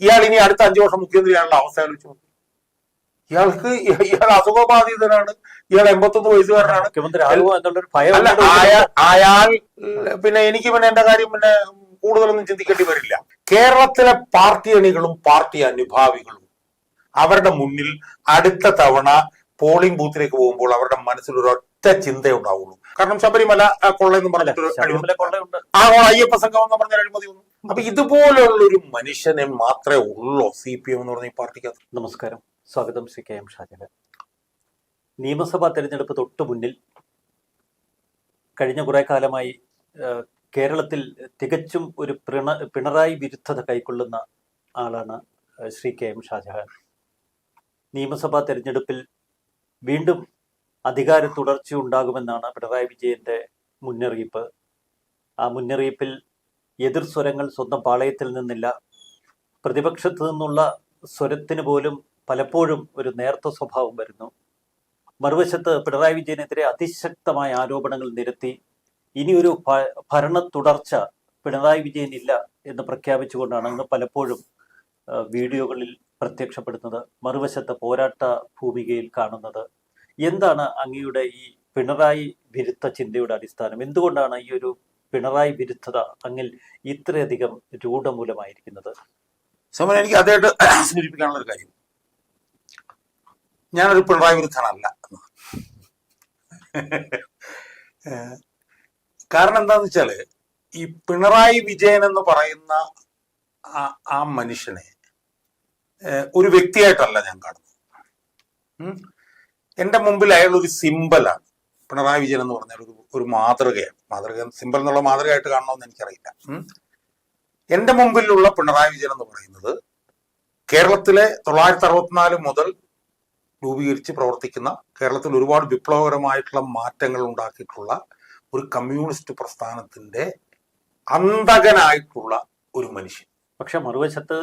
ഇയാൾ ഇനി അടുത്ത 5 വർഷം മുഖ്യമന്ത്രിയാണുള്ള അവസ്ഥ ആലോചിച്ചു. ഇയാൾ അസുഖബാധിതനാണ്, ഇയാൾ 81 വയസ്സുകാരനാണ്. അല്ല, അയാൾ പിന്നെ എനിക്ക് പിന്നെ എന്റെ കാര്യം പിന്നെ കൂടുതലൊന്നും ചിന്തിക്കേണ്ടി വരില്ല. കേരളത്തിലെ പാർട്ടി അണികളും പാർട്ടി അനുഭാവികളും അവരുടെ മുന്നിൽ അടുത്ത തവണ പോളിംഗ് ബൂത്തിലേക്ക് പോകുമ്പോൾ അവരുടെ മനസ്സിൽ ഒരൊറ്റ ചിന്തയുണ്ടാവുള്ളൂ. കാരണം ശബരിമല കൊള്ളയെന്ന് പറഞ്ഞിട്ടൊരു അയ്യപ്പ സംഘം എന്ന് പറഞ്ഞ അഴിമതി ഒന്നും. അപ്പൊ ഇതുപോലുള്ളൊരു മനുഷ്യനെ മാത്രമേ ഉള്ളൂ CPM എന്ന് പറഞ്ഞ ഈ പാർട്ടിക്കകത്ത്. നമസ്കാരം, സ്വാഗതം. ശ്രീ KM ഷാജഹാൻ. നിയമസഭാ തെരഞ്ഞെടുപ്പ് തൊട്ടു മുന്നിൽ കഴിഞ്ഞ കുറെ കാലമായി കേരളത്തിൽ തികച്ചും ഒരു പിണറായി വിരുദ്ധത കൈക്കൊള്ളുന്ന ആളാണ് ശ്രീ KM ഷാജഹാൻ. നിയമസഭാ തെരഞ്ഞെടുപ്പിൽ വീണ്ടും അധികാര തുടർച്ച ഉണ്ടാകുമെന്നാണ് പിണറായി വിജയന്റെ മുന്നറിയിപ്പ്. ആ മുന്നറിയിപ്പിൽ എതിർ സ്വരങ്ങൾ സ്വന്തം പാളയത്തിൽ നിന്നില്ല. പ്രതിപക്ഷത്തു നിന്നുള്ള സ്വരത്തിന് പോലും പലപ്പോഴും ഒരു നേർത്ത സ്വഭാവം വരുന്നു. മറുവശത്ത് പിണറായി വിജയനെതിരെ അതിശക്തമായ ആരോപണങ്ങൾ നിരത്തി ഇനിയൊരു ഭരണ തുടർച്ച പിണറായി വിജയൻ ഇല്ല എന്ന് പ്രഖ്യാപിച്ചുകൊണ്ടാണ് അങ്ങ് പലപ്പോഴും വീഡിയോകളിൽ പ്രത്യക്ഷപ്പെടുന്നത്, മറുവശത്ത് പോരാട്ട ഭൂമികയിൽ കാണുന്നത്. എന്താണ് അങ്ങയുടെ ഈ പിണറായി വിരുദ്ധ ചിന്തയുടെ അടിസ്ഥാനം? എന്തുകൊണ്ടാണ് ഈ ഒരു പിണറായി വിരുദ്ധത അങ്ങിൽ ഇത്രയധികം രൂഢമൂലമായിരിക്കുന്നത്? സമയം എനിക്ക് അദ്ദേഹത്തെ സൂചിപ്പിക്കാനുള്ള ഒരു കാര്യം, ഞാനൊരു പിണറായി വിരുദ്ധനല്ല. കാരണം എന്താന്ന് വെച്ചാല് ഈ പിണറായി വിജയൻ എന്ന് പറയുന്ന ആ മനുഷ്യനെ ഒരു വ്യക്തിയായിട്ടല്ല ഞാൻ കാണുന്നത്. എന്റെ മുമ്പിൽ അയാൾ ഒരു സിമ്പലാണ്. പിണറായി വിജയൻ എന്ന് പറഞ്ഞാൽ ഒരു മാതൃകയാണ്. മാതൃക സിമ്പൽ എന്നുള്ള മാതൃകയായിട്ട് കാണണമെന്ന് എനിക്കറിയില്ല. എന്റെ മുമ്പിലുള്ള പിണറായി വിജയൻ എന്ന് പറയുന്നത് കേരളത്തിലെ 1964 മുതൽ രൂപീകരിച്ച് പ്രവർത്തിക്കുന്ന, കേരളത്തിൽ ഒരുപാട് വിപ്ലവകരമായിട്ടുള്ള മാറ്റങ്ങൾ ഉണ്ടാക്കിയിട്ടുള്ള ഒരു കമ്മ്യൂണിസ്റ്റ് പ്രസ്ഥാനത്തിന്റെ അന്തകനായിട്ടുള്ള ഒരു മനുഷ്യൻ. പക്ഷെ മറുവശത്ത്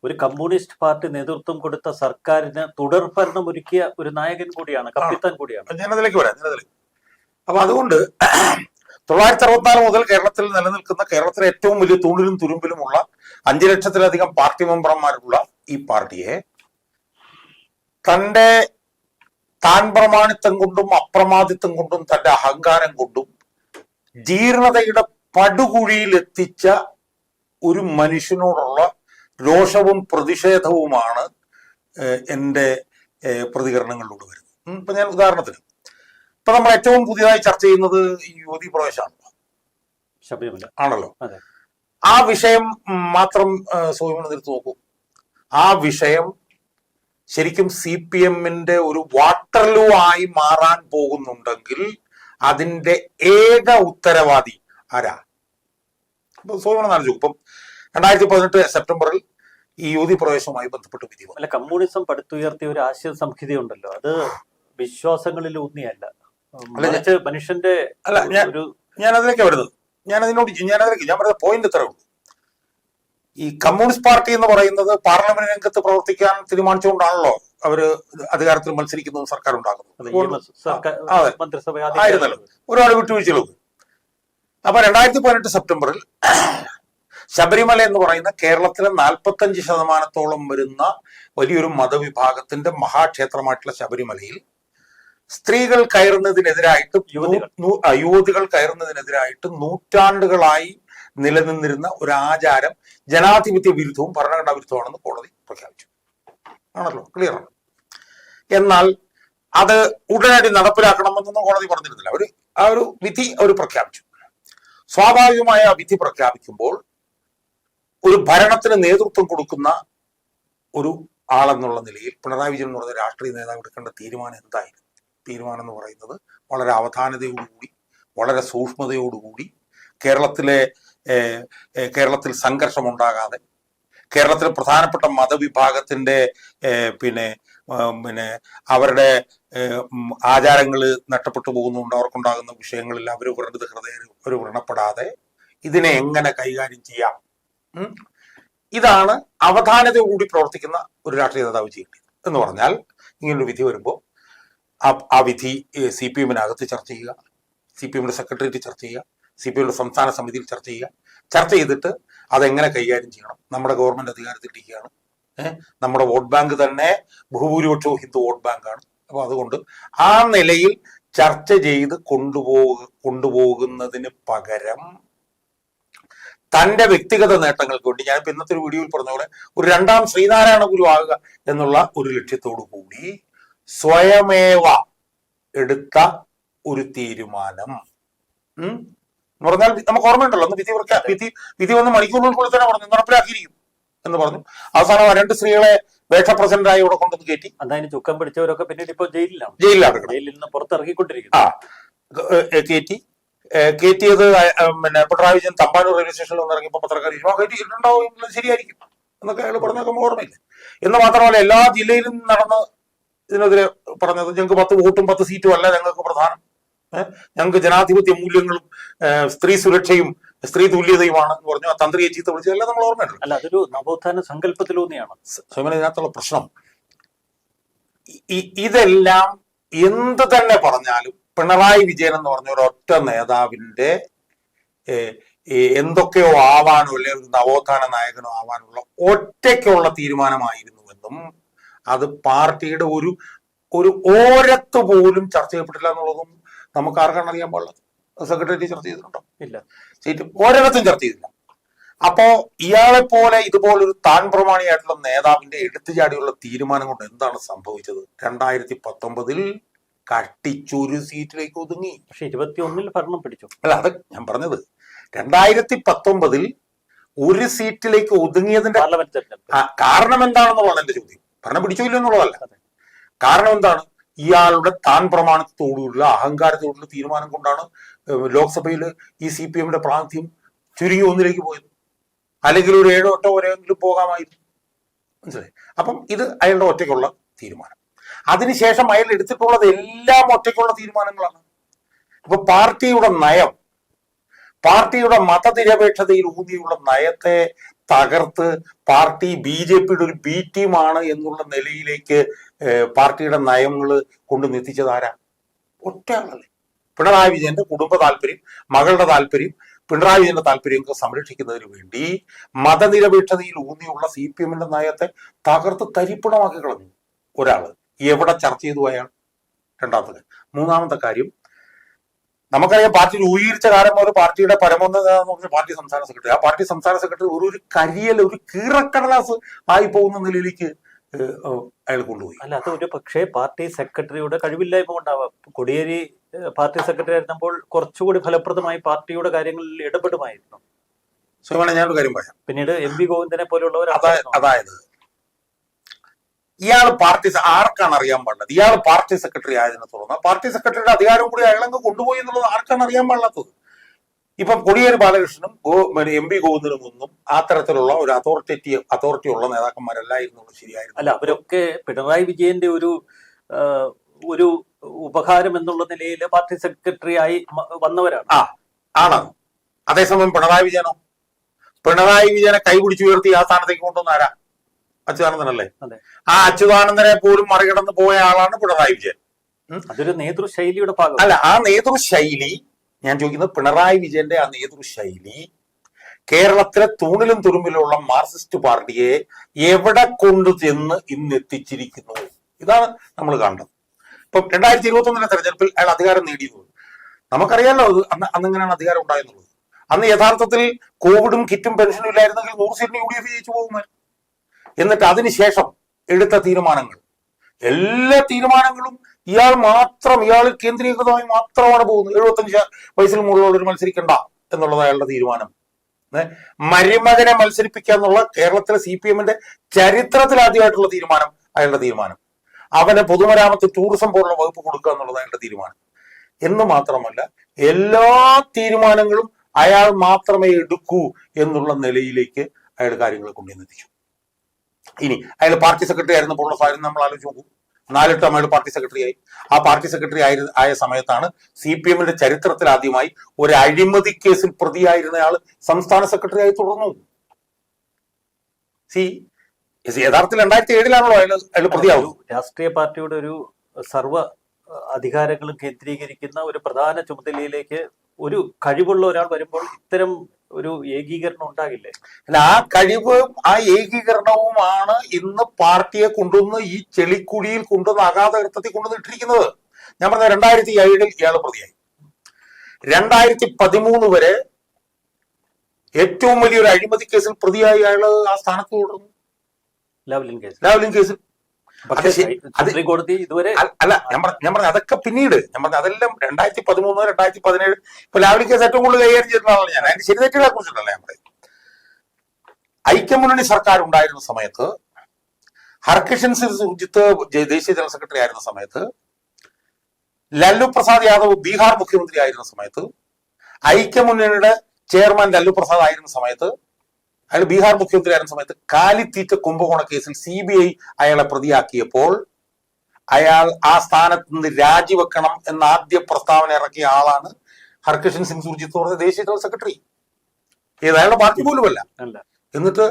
ഒരു കമ്മ്യൂണിസ്റ്റ് പാർട്ടി നേതൃത്വം കൊടുത്ത സർക്കാരിന് തുടർഭരണം ഒരുക്കിയ ഒരു നായകൻ കൂടിയാണ്, കപ്പിത്താൻ കൂടിയാണ്. ഞാനതിലേക്ക് വരാം. അപ്പൊ അതുകൊണ്ട് 1964 മുതൽ കേരളത്തിൽ നിലനിൽക്കുന്ന, കേരളത്തിലെ ഏറ്റവും വലിയ തൂണിലും തുരുമ്പിലുമുള്ള 5 ലക്ഷത്തിലധികം പാർട്ടി മെമ്പർമാരുള്ള ഈ പാർട്ടിയെ താൻ പ്രമാണിത്വം കൊണ്ടും അപ്രമാദിത്വം കൊണ്ടും തന്റെ അഹങ്കാരം കൊണ്ടും ജീർണതയുടെ പടുകുഴിയിൽ എത്തിച്ച ഒരു മനുഷ്യനോടുള്ള രോഷവും പ്രതിഷേധവുമാണ് എൻ്റെ പ്രതികരണങ്ങളിലൂടെ വരുന്നത്. ഇപ്പൊ ഞാൻ ഉദാഹരണത്തിന്, ഇപ്പൊ നമ്മൾ ഏറ്റവും പുതിയതായി ചർച്ച ചെയ്യുന്നത് ഈ യുവതി പ്രവേശമാണല്ലോ, ശബരിമല ആണല്ലോ. ആ വിഷയം മാത്രം സോയിമൺ എടുത്ത് നോക്കൂ. ആ വിഷയം ശരിക്കും CPM-ന്റെ ഒരു വാട്ടർലൂ ആയി മാറാൻ പോകുന്നുണ്ടെങ്കിൽ അതിന്റെ ഏക ഉത്തരവാദി ആരാ? സോയിമൺ ആലോചിക്കും. ഇപ്പം 2018 സെപ്റ്റംബറിൽ ഈ യുവതി പ്രവേശവുമായി ബന്ധപ്പെട്ട് വിധി വന്നു. അല്ല, കമ്മ്യൂണിസം പടുത്തുയർത്തിയ ഒരു ആശയ സംഹിതയുണ്ടല്ലോ, അത് വിശ്വാസങ്ങളിൽ ഊന്നിയല്ല, മനുഷ്യന്റെ. അല്ല, ഞാൻ അതിലേക്ക് വരുന്നത്, ഞാൻ പറഞ്ഞ പോയിന്റ് ഇത്രേ ഉള്ളൂ. ഈ കമ്മ്യൂണിസ്റ്റ് പാർട്ടി എന്ന് പറയുന്നത് പാർലമെന്റ് രംഗത്ത് പ്രവർത്തിക്കാൻ തീരുമാനിച്ചുകൊണ്ടാണല്ലോ അവര് അധികാരത്തിൽ മത്സരിക്കുന്നതും സർക്കാർ ഉണ്ടാകുന്നത്. ആയിരുന്നല്ലോ, ഒരുപാട് വിട്ടുവീഴ്ചകളും. അപ്പൊ 2018 സെപ്റ്റംബറിൽ ശബരിമല എന്ന് പറയുന്ന കേരളത്തിലെ 45% വരുന്ന വലിയൊരു മതവിഭാഗത്തിന്റെ മഹാക്ഷേത്രമായിട്ടുള്ള ശബരിമലയിൽ സ്ത്രീകൾ കയറുന്നതിനെതിരായിട്ട്, യുവതികൾ കയറുന്നതിനെതിരായിട്ട് നൂറ്റാണ്ടുകളായി നിലനിന്നിരുന്ന ഒരു ആചാരം ജനാധിപത്യ വിരുദ്ധവും ഭരണഘടനാ വിരുദ്ധമാണെന്ന് കോടതി പ്രഖ്യാപിച്ചു. ആണല്ലോ, ക്ലിയർ ആണ്. എന്നാൽ അത് ഉടനടി നടപ്പിലാക്കണമെന്നൊന്നും കോടതി പറഞ്ഞിരുന്നില്ല. ആ ഒരു വിധി അവർ പ്രഖ്യാപിച്ചു. സ്വാഭാവികമായ വിധി പ്രഖ്യാപിക്കുമ്പോൾ ഒരു ഭരണത്തിന് നേതൃത്വം കൊടുക്കുന്ന ഒരു ആളെന്നുള്ള നിലയിൽ പിണറായി വിജയൻ എന്ന് പറയുന്ന രാഷ്ട്രീയ നേതാവ് എടുക്കേണ്ട തീരുമാനം എന്തായിരുന്നു? തീരുമാനം എന്ന് പറയുന്നത് വളരെ അവധാനതയോടുകൂടി, വളരെ സൂക്ഷ്മതയോടുകൂടി, കേരളത്തിൽ സംഘർഷമുണ്ടാകാതെ, കേരളത്തിലെ പ്രധാനപ്പെട്ട മതവിഭാഗത്തിന്റെ പിന്നെ അവരുടെ ആചാരങ്ങൾ നഷ്ടപ്പെട്ടു പോകുന്നുണ്ട്, അവർക്കുണ്ടാകുന്ന വിഷയങ്ങളിൽ അവർ വ്രണപ്പെടാതെ ഇതിനെ എങ്ങനെ കൈകാര്യം ചെയ്യാം, ഇതാണ് അവധാനതയോടുകൂടി പ്രവർത്തിക്കുന്ന ഒരു രാഷ്ട്രീയ നേതാവ് ചെയ്യേണ്ടത്. എന്ന് പറഞ്ഞാൽ ഇങ്ങനൊരു വിധി വരുമ്പോൾ ആ വിധി CPM-നകത്ത് ചർച്ച ചെയ്യുക, CPM-ന്റെ സെക്രട്ടേറിയറ്റ് ചർച്ച ചെയ്യുക, CPM സംസ്ഥാന സമിതിയിൽ ചർച്ച ചെയ്തിട്ട് അതെങ്ങനെ കൈകാര്യം ചെയ്യണം. നമ്മുടെ ഗവൺമെന്റ് അധികാരത്തിലിരിക്കുകയാണ്. നമ്മുടെ വോട്ട് ബാങ്ക് തന്നെ ബഹുഭൂരിപക്ഷവും ഹിന്ദു വോട്ട് ബാങ്കാണ്. അപ്പൊ അതുകൊണ്ട് ആ നിലയിൽ ചർച്ച ചെയ്ത് കൊണ്ടുപോകുന്നതിന് പകരം തന്റെ വ്യക്തിഗത നേട്ടങ്ങൾക്ക് വേണ്ടി, ഞാനിപ്പോ ഇന്നത്തെ ഒരു വീഡിയോയിൽ പറഞ്ഞ പോലെ ഒരു രണ്ടാം ശ്രീനാരായണ ഗുരു ആകുക എന്നുള്ള ഒരു ലക്ഷ്യത്തോടു കൂടി സ്വയമേവ എടുത്ത ഒരു തീരുമാനം എന്ന് പറഞ്ഞാൽ നമുക്ക് ഓർമ്മയുണ്ടല്ലോ, അന്ന് വിധി വന്ന് മണിക്കൂറുകൾക്കുള്ളിൽ തന്നെ പറഞ്ഞു നടപ്പിലാക്കിയിരിക്കും എന്ന് പറഞ്ഞു. അവസാനം 2 സ്ത്രീകളെ വേഷപ്രസിഡന്റായി ഇവിടെ കൊണ്ടുവന്ന് കയറ്റി. അതായത് ചുക്കം പിടിച്ചവരൊക്കെ പിന്നീട് ഇപ്പോൾ ജയിലിൽ നിന്ന് പുറത്തിറങ്ങിക്കൊണ്ടിരിക്കുന്നു. കയറ്റിയത് പിന്നെ പിണറായി വിജയൻ തമ്പാനൂർ റെയിൽവേ സ്റ്റേഷനിൽ വന്ന് ഇറങ്ങിയപ്പോൾ പത്രക്കാർ കയറ്റിയിട്ടുണ്ടാവും, ശരിയായിരിക്കും എന്നൊക്കെ അയാൾ പറഞ്ഞൊക്കെ ഓർമ്മയില്ല. എന്ന് മാത്രമല്ല എല്ലാ ജില്ലയിലും നടന്ന് ഇതിനെതിരെ പറഞ്ഞത് ഞങ്ങൾക്ക് 10 വോട്ടും 10 സീറ്റും അല്ല ഞങ്ങൾക്ക് പ്രധാനം, ഞങ്ങൾക്ക് ജനാധിപത്യ മൂല്യങ്ങളും സ്ത്രീ സുരക്ഷയും സ്ത്രീ തുല്യതയുമാണ് എന്ന് പറഞ്ഞു. ആ തന്ത്രിയെ ചീത്ത വിളിച്ചതെല്ലാം നമ്മൾ ഓർമ്മയുണ്ട്. അല്ല, അതൊരു നവോത്ഥാന സങ്കല്പത്തിലൂന്നിയാണ്. സ്വയമന ഇതിനകത്തുള്ള പ്രശ്നം ഇതെല്ലാം എന്ത് തന്നെ പറഞ്ഞാലും പിണറായി വിജയൻ എന്ന് പറഞ്ഞ ഒരൊറ്റ നേതാവിന്റെ എന്തൊക്കെയോ ആവാനോ അല്ലെ ഒരു നവോത്ഥാന നായകനോ ആവാനുള്ള ഒറ്റയ്ക്കുള്ള തീരുമാനമായിരുന്നുവെന്നും അത് പാർട്ടിയുടെ ഒരു ഓരത്ത് പോലും ചർച്ച ചെയ്യപ്പെട്ടില്ല എന്നുള്ളതും നമുക്ക് ആർക്കാണ് അറിയാൻ പാടുള്ളത്. സെക്രട്ടറി ചർച്ച ചെയ്തിട്ടുണ്ടോ? ഇല്ല. സീറ്റ് ഒരിടത്തും ചർച്ച ചെയ്തില്ല. അപ്പോ ഇയാളെ പോലെ ഇതുപോലൊരു താൻ പ്രമാണിയായിട്ടുള്ള നേതാവിന്റെ എടുത്തുചാടിയുള്ള തീരുമാനം കൊണ്ട് എന്താണ് സംഭവിച്ചത്? 2019 കട്ടിച്ചൊരു സീറ്റിലേക്ക് ഒതുങ്ങി. പക്ഷെ 21 ഭരണം പിടിച്ചു. അല്ല, അത് ഞാൻ പറഞ്ഞത് 2019 ഒരു സീറ്റിലേക്ക് ഒതുങ്ങിയതിന്റെ കാരണം എന്താണെന്നുള്ളതാണ് എന്റെ ചോദ്യം. ഭരണം പിടിച്ചില്ല എന്നുള്ളതല്ല. കാരണം എന്താണ്? ഇയാളുടെ താൻ പ്രമാണത്തോടുള്ള അഹങ്കാരത്തോടുള്ള തീരുമാനം കൊണ്ടാണ് ലോക്സഭയിൽ ഈ CPMന്റെ പ്രാതിനിധ്യം ചുരുങ്ങി 1ലേക്ക് പോയത്. അല്ലെങ്കിൽ ഒരു 7 8 വരെയെങ്കിലും പോകാമായിരുന്നു. മനസ്സിലായി? അപ്പം ഇത് അയാളുടെ ഒറ്റയ്ക്കുള്ള തീരുമാനം. അതിനുശേഷം അയാൾ എടുത്തിട്ടുള്ളത് എല്ലാം ഒറ്റയ്ക്കുള്ള തീരുമാനങ്ങളാണ്. ഇപ്പൊ പാർട്ടിയുടെ നയം, പാർട്ടിയുടെ മതനിരപേക്ഷതയിൽ ഊന്നിയുള്ള നയത്തെ തകർത്ത് പാർട്ടി BJPയുടെ ഒരു B ടീമാണ് എന്നുള്ള നിലയിലേക്ക് പാർട്ടിയുടെ നയങ്ങൾ കൊണ്ടുവന്നെത്തിച്ചത് ആരാ? ഒറ്റ ആളല്ലേ. പിണറായി വിജയന്റെ കുടുംബ താല്പര്യം, മകളുടെ താല്പര്യം, പിണറായി വിജയന്റെ താല്പര്യമൊക്കെ സംരക്ഷിക്കുന്നതിന് വേണ്ടി മതനിരപേക്ഷതയിൽ ഊന്നിയുള്ള CPMന്റെ നയത്തെ തകർത്ത് തരിപ്പണമാക്കി കളഞ്ഞു ഒരാള്. എവിടെ ചർച്ച ചെയ്തു അയാൾ? രണ്ടാമത്തെ കാര്യം. മൂന്നാമത്തെ കാര്യം, നമുക്കറിയാം പാർട്ടി രൂപീകരിച്ച കാലം മുതൽ പാർട്ടിയുടെ പരമോന്നത പാർട്ടി സംസ്ഥാന സെക്രട്ടറി, ആ പാർട്ടി സംസ്ഥാന സെക്രട്ടറി ഒരു കരിയൽ, ഒരു കീറക്കടലാസ് ആയി പോകുന്ന നിലയിലേക്ക് അയാൾ കൊണ്ടുപോയി. അല്ല, അത് ഒരു പക്ഷേ പാർട്ടി സെക്രട്ടറിയുടെ കഴിവില്ലായ്മ കൊണ്ടാവാം. കോടിയേരി പാർട്ടി സെക്രട്ടറി ആയിരുന്നപ്പോൾ കുറച്ചുകൂടി ഫലപ്രദമായി പാർട്ടിയുടെ കാര്യങ്ങളിൽ ഇടപെടുമായിരുന്നു. സുഖമാണ്. ഞാനൊരു കാര്യം പറയാം. പിന്നീട് MP ഗോവിന്ദനെ പോലുള്ളവർ, അതായത് ഇയാൾ പാർട്ടി, ആർക്കാണ് അറിയാൻ പാടില്ലത്? ഇയാൾ പാർട്ടി സെക്രട്ടറി ആയതിനെ തുടർന്ന് പാർട്ടി സെക്രട്ടറിയുടെ അധികാരം കൂടി അയാളങ്ങ് കൊണ്ടുപോയി എന്നുള്ളത് ആർക്കാണ് അറിയാൻ പാടില്ലാത്തത്? ഇപ്പം കോടിയേരി ബാലകൃഷ്ണനും MP ഗോവിന്ദനും ഒന്നും ആ തരത്തിലുള്ള ഒരു അതോറിറ്റി ഉള്ള നേതാക്കന്മാരല്ലായിരുന്നു. ശരിയായിരുന്നു. അല്ല, അവരൊക്കെ പിണറായി വിജയന്റെ ഒരു ഉപകാരം എന്നുള്ള നിലയിൽ പാർട്ടി സെക്രട്ടറി ആയി വന്നവരാണ്. ആണ്. അതേസമയം പിണറായി വിജയനെ കൈപിടിച്ചുയർത്തി ആ സ്ഥാനത്തേക്ക് കൊണ്ടുവന്ന ആരാ? അച്യുതാനന്ദനല്ലേ? ആ അച്യുതാനന്ദനെ പോലും മറികടന്ന് പോയ ആളാണ് പിണറായി വിജയൻ. അതൊരു നേതൃശൈലിയുടെ ഭാഗം അല്ല. ആ നേതൃശൈലി ഞാൻ ചോദിക്കുന്നത്, പിണറായി വിജയന്റെ ആ നേതൃശൈലി കേരളത്തിലെ തൂണിലും തുരുമ്പിലുള്ള മാർക്സിസ്റ്റ് പാർട്ടിയെ എവിടെ കൊണ്ടു ചെന്ന് ഇന്നെത്തിച്ചിരിക്കുന്നു? ഇതാണ് നമ്മൾ കാണുന്നത്. ഇപ്പൊ 2021 തെരഞ്ഞെടുപ്പിൽ അയാൾ അധികാരം നേടിയത് നമുക്കറിയാലോ. അന്നെങ്ങനെയാണ് അധികാരം ഉണ്ടായെന്നുള്ളത്. അന്ന് യഥാർത്ഥത്തിൽ കോവിഡും കിറ്റും പെൻഷനും ഇല്ലായിരുന്നെങ്കിൽ 100 സീറ്റിന് UDF ജയിച്ചു പോകുമായിരുന്നു. എന്നിട്ട് അതിനുശേഷം എടുത്ത തീരുമാനങ്ങൾ, എല്ലാ തീരുമാനങ്ങളും ഇയാൾ കേന്ദ്രീകൃതമായി മാത്രമാണ് പോകുന്നത്. 75 വയസ്സിന് മുകളിലുള്ളവർ മത്സരിക്കണ്ട എന്നുള്ളത് അയാളുടെ തീരുമാനം. മരുമകനെ മത്സരിപ്പിക്കുക എന്നുള്ള കേരളത്തിലെ CPMന്റെ ചരിത്രത്തിൽ ആദ്യമായിട്ടുള്ള തീരുമാനം അയാളുടെ തീരുമാനം. അവന് പൊതുമരാമത്ത് ടൂറിസം പോലുള്ള വകുപ്പ് കൊടുക്കുക എന്നുള്ളത് അയാളുടെ തീരുമാനം. എന്ന് മാത്രമല്ല, എല്ലാ തീരുമാനങ്ങളും അയാൾ മാത്രമേ എടുക്കൂ എന്നുള്ള നിലയിലേക്ക് അയാൾ കാര്യങ്ങളെ കൊണ്ടുവന്നെത്തിച്ചു. ഇനി അയാൾ പാർട്ടി സെക്രട്ടറി ആയിരുന്നപ്പോൾ സാഹചര്യം നമ്മൾ ആലോചിച്ച് നോക്കൂ. 4 ടേം അയാൾ പാർട്ടി സെക്രട്ടറി ആയി. ആ പാർട്ടി സെക്രട്ടറി ആയ സമയത്താണ് CPMന്റെ ചരിത്രത്തിൽ ആദ്യമായി ഒരു അഴിമതി കേസിൽ പ്രതിയായിരുന്നയാൾ സംസ്ഥാന സെക്രട്ടറി ആയി തുടർന്നു. യഥാർത്ഥത്തിൽ 2007 അയാൾ പ്രതിയാവുന്നു. രാഷ്ട്രീയ പാർട്ടിയുടെ ഒരു സർവ്വ അധികാരങ്ങളും കേന്ദ്രീകരിക്കുന്ന ഒരു പ്രധാന ചുമതലയിലേക്ക് ഒരു കഴിവുള്ള ഒരാൾ വരുമ്പോൾ ഇത്തരം ഒരു ഏകീകരണം ഉണ്ടാകില്ലേ? അല്ല, ആ കഴിവും ആ ഏകീകരണവുമാണ് ഇന്ന് പാർട്ടിയെ കൊണ്ടുവന്ന് ഈ ചെളിക്കുഴിയിൽ കൊണ്ടുവന്ന് അഗാധകൃത്യത്തിൽ കൊണ്ടുവന്ന് ഇട്ടിരിക്കുന്നത്. ഞാൻ പറഞ്ഞ 2007 ഇയാൾ പ്രതിയായി. 2013 വരെ ഏറ്റവും വലിയൊരു അഴിമതി കേസിൽ പ്രതിയായി അയാള് ആ സ്ഥാനത്ത് തുടർന്നു, ലാവ്ലിൻ കേസിൽ. കോടതി ഇതുവരെ അല്ല, ഞാൻ പറഞ്ഞ അതൊക്കെ പിന്നീട്. ഞാൻ പറഞ്ഞ അതെല്ലാം 2013, 2017. ഇപ്പൊ ലാവ്ലിൻ കേസ് ഏറ്റവും കൂടുതൽ കൈകാര്യം ചെയ്തിട്ടുള്ള ആളാണ് ഞാൻ. അതിന്റെ ശരിതെറ്റുകളെ കുറിച്ചിട്ടല്ല ഞാൻ പറയുന്നത്. ഐക്യമുന്നണി സർക്കാർ ഉണ്ടായിരുന്ന സമയത്ത്, ഹർകിഷൻ സിംഗ് സുർജിത്ത് ദേശീയ ജനറൽ സെക്രട്ടറി ആയിരുന്ന സമയത്ത്, ലല്ലു പ്രസാദ് യാദവ് ബീഹാർ മുഖ്യമന്ത്രി ആയിരുന്ന സമയത്ത്, ഐക്യമുന്നണിയുടെ ചെയർമാൻ ലല്ലു പ്രസാദ് ആയിരുന്ന സമയത്ത്, അയാൾ ബീഹാർ മുഖ്യമന്ത്രി ആയിരുന്ന സമയത്ത് കാലിത്തീറ്റ കുംഭകോണ കേസിൽ CBI അയാളെ പ്രതിയാക്കിയപ്പോൾ അയാൾ ആ സ്ഥാനത്ത് നിന്ന് രാജിവെക്കണം എന്ന ആദ്യ പ്രസ്താവന ഇറക്കിയ ആളാണ് ഹർകിഷൻ സിംഗ് സുർജിത്ത് പറഞ്ഞ ദേശീയ ജനറൽ സെക്രട്ടറി. അയാളുടെ പാർട്ടി പോലുമല്ല. എന്നിട്ട്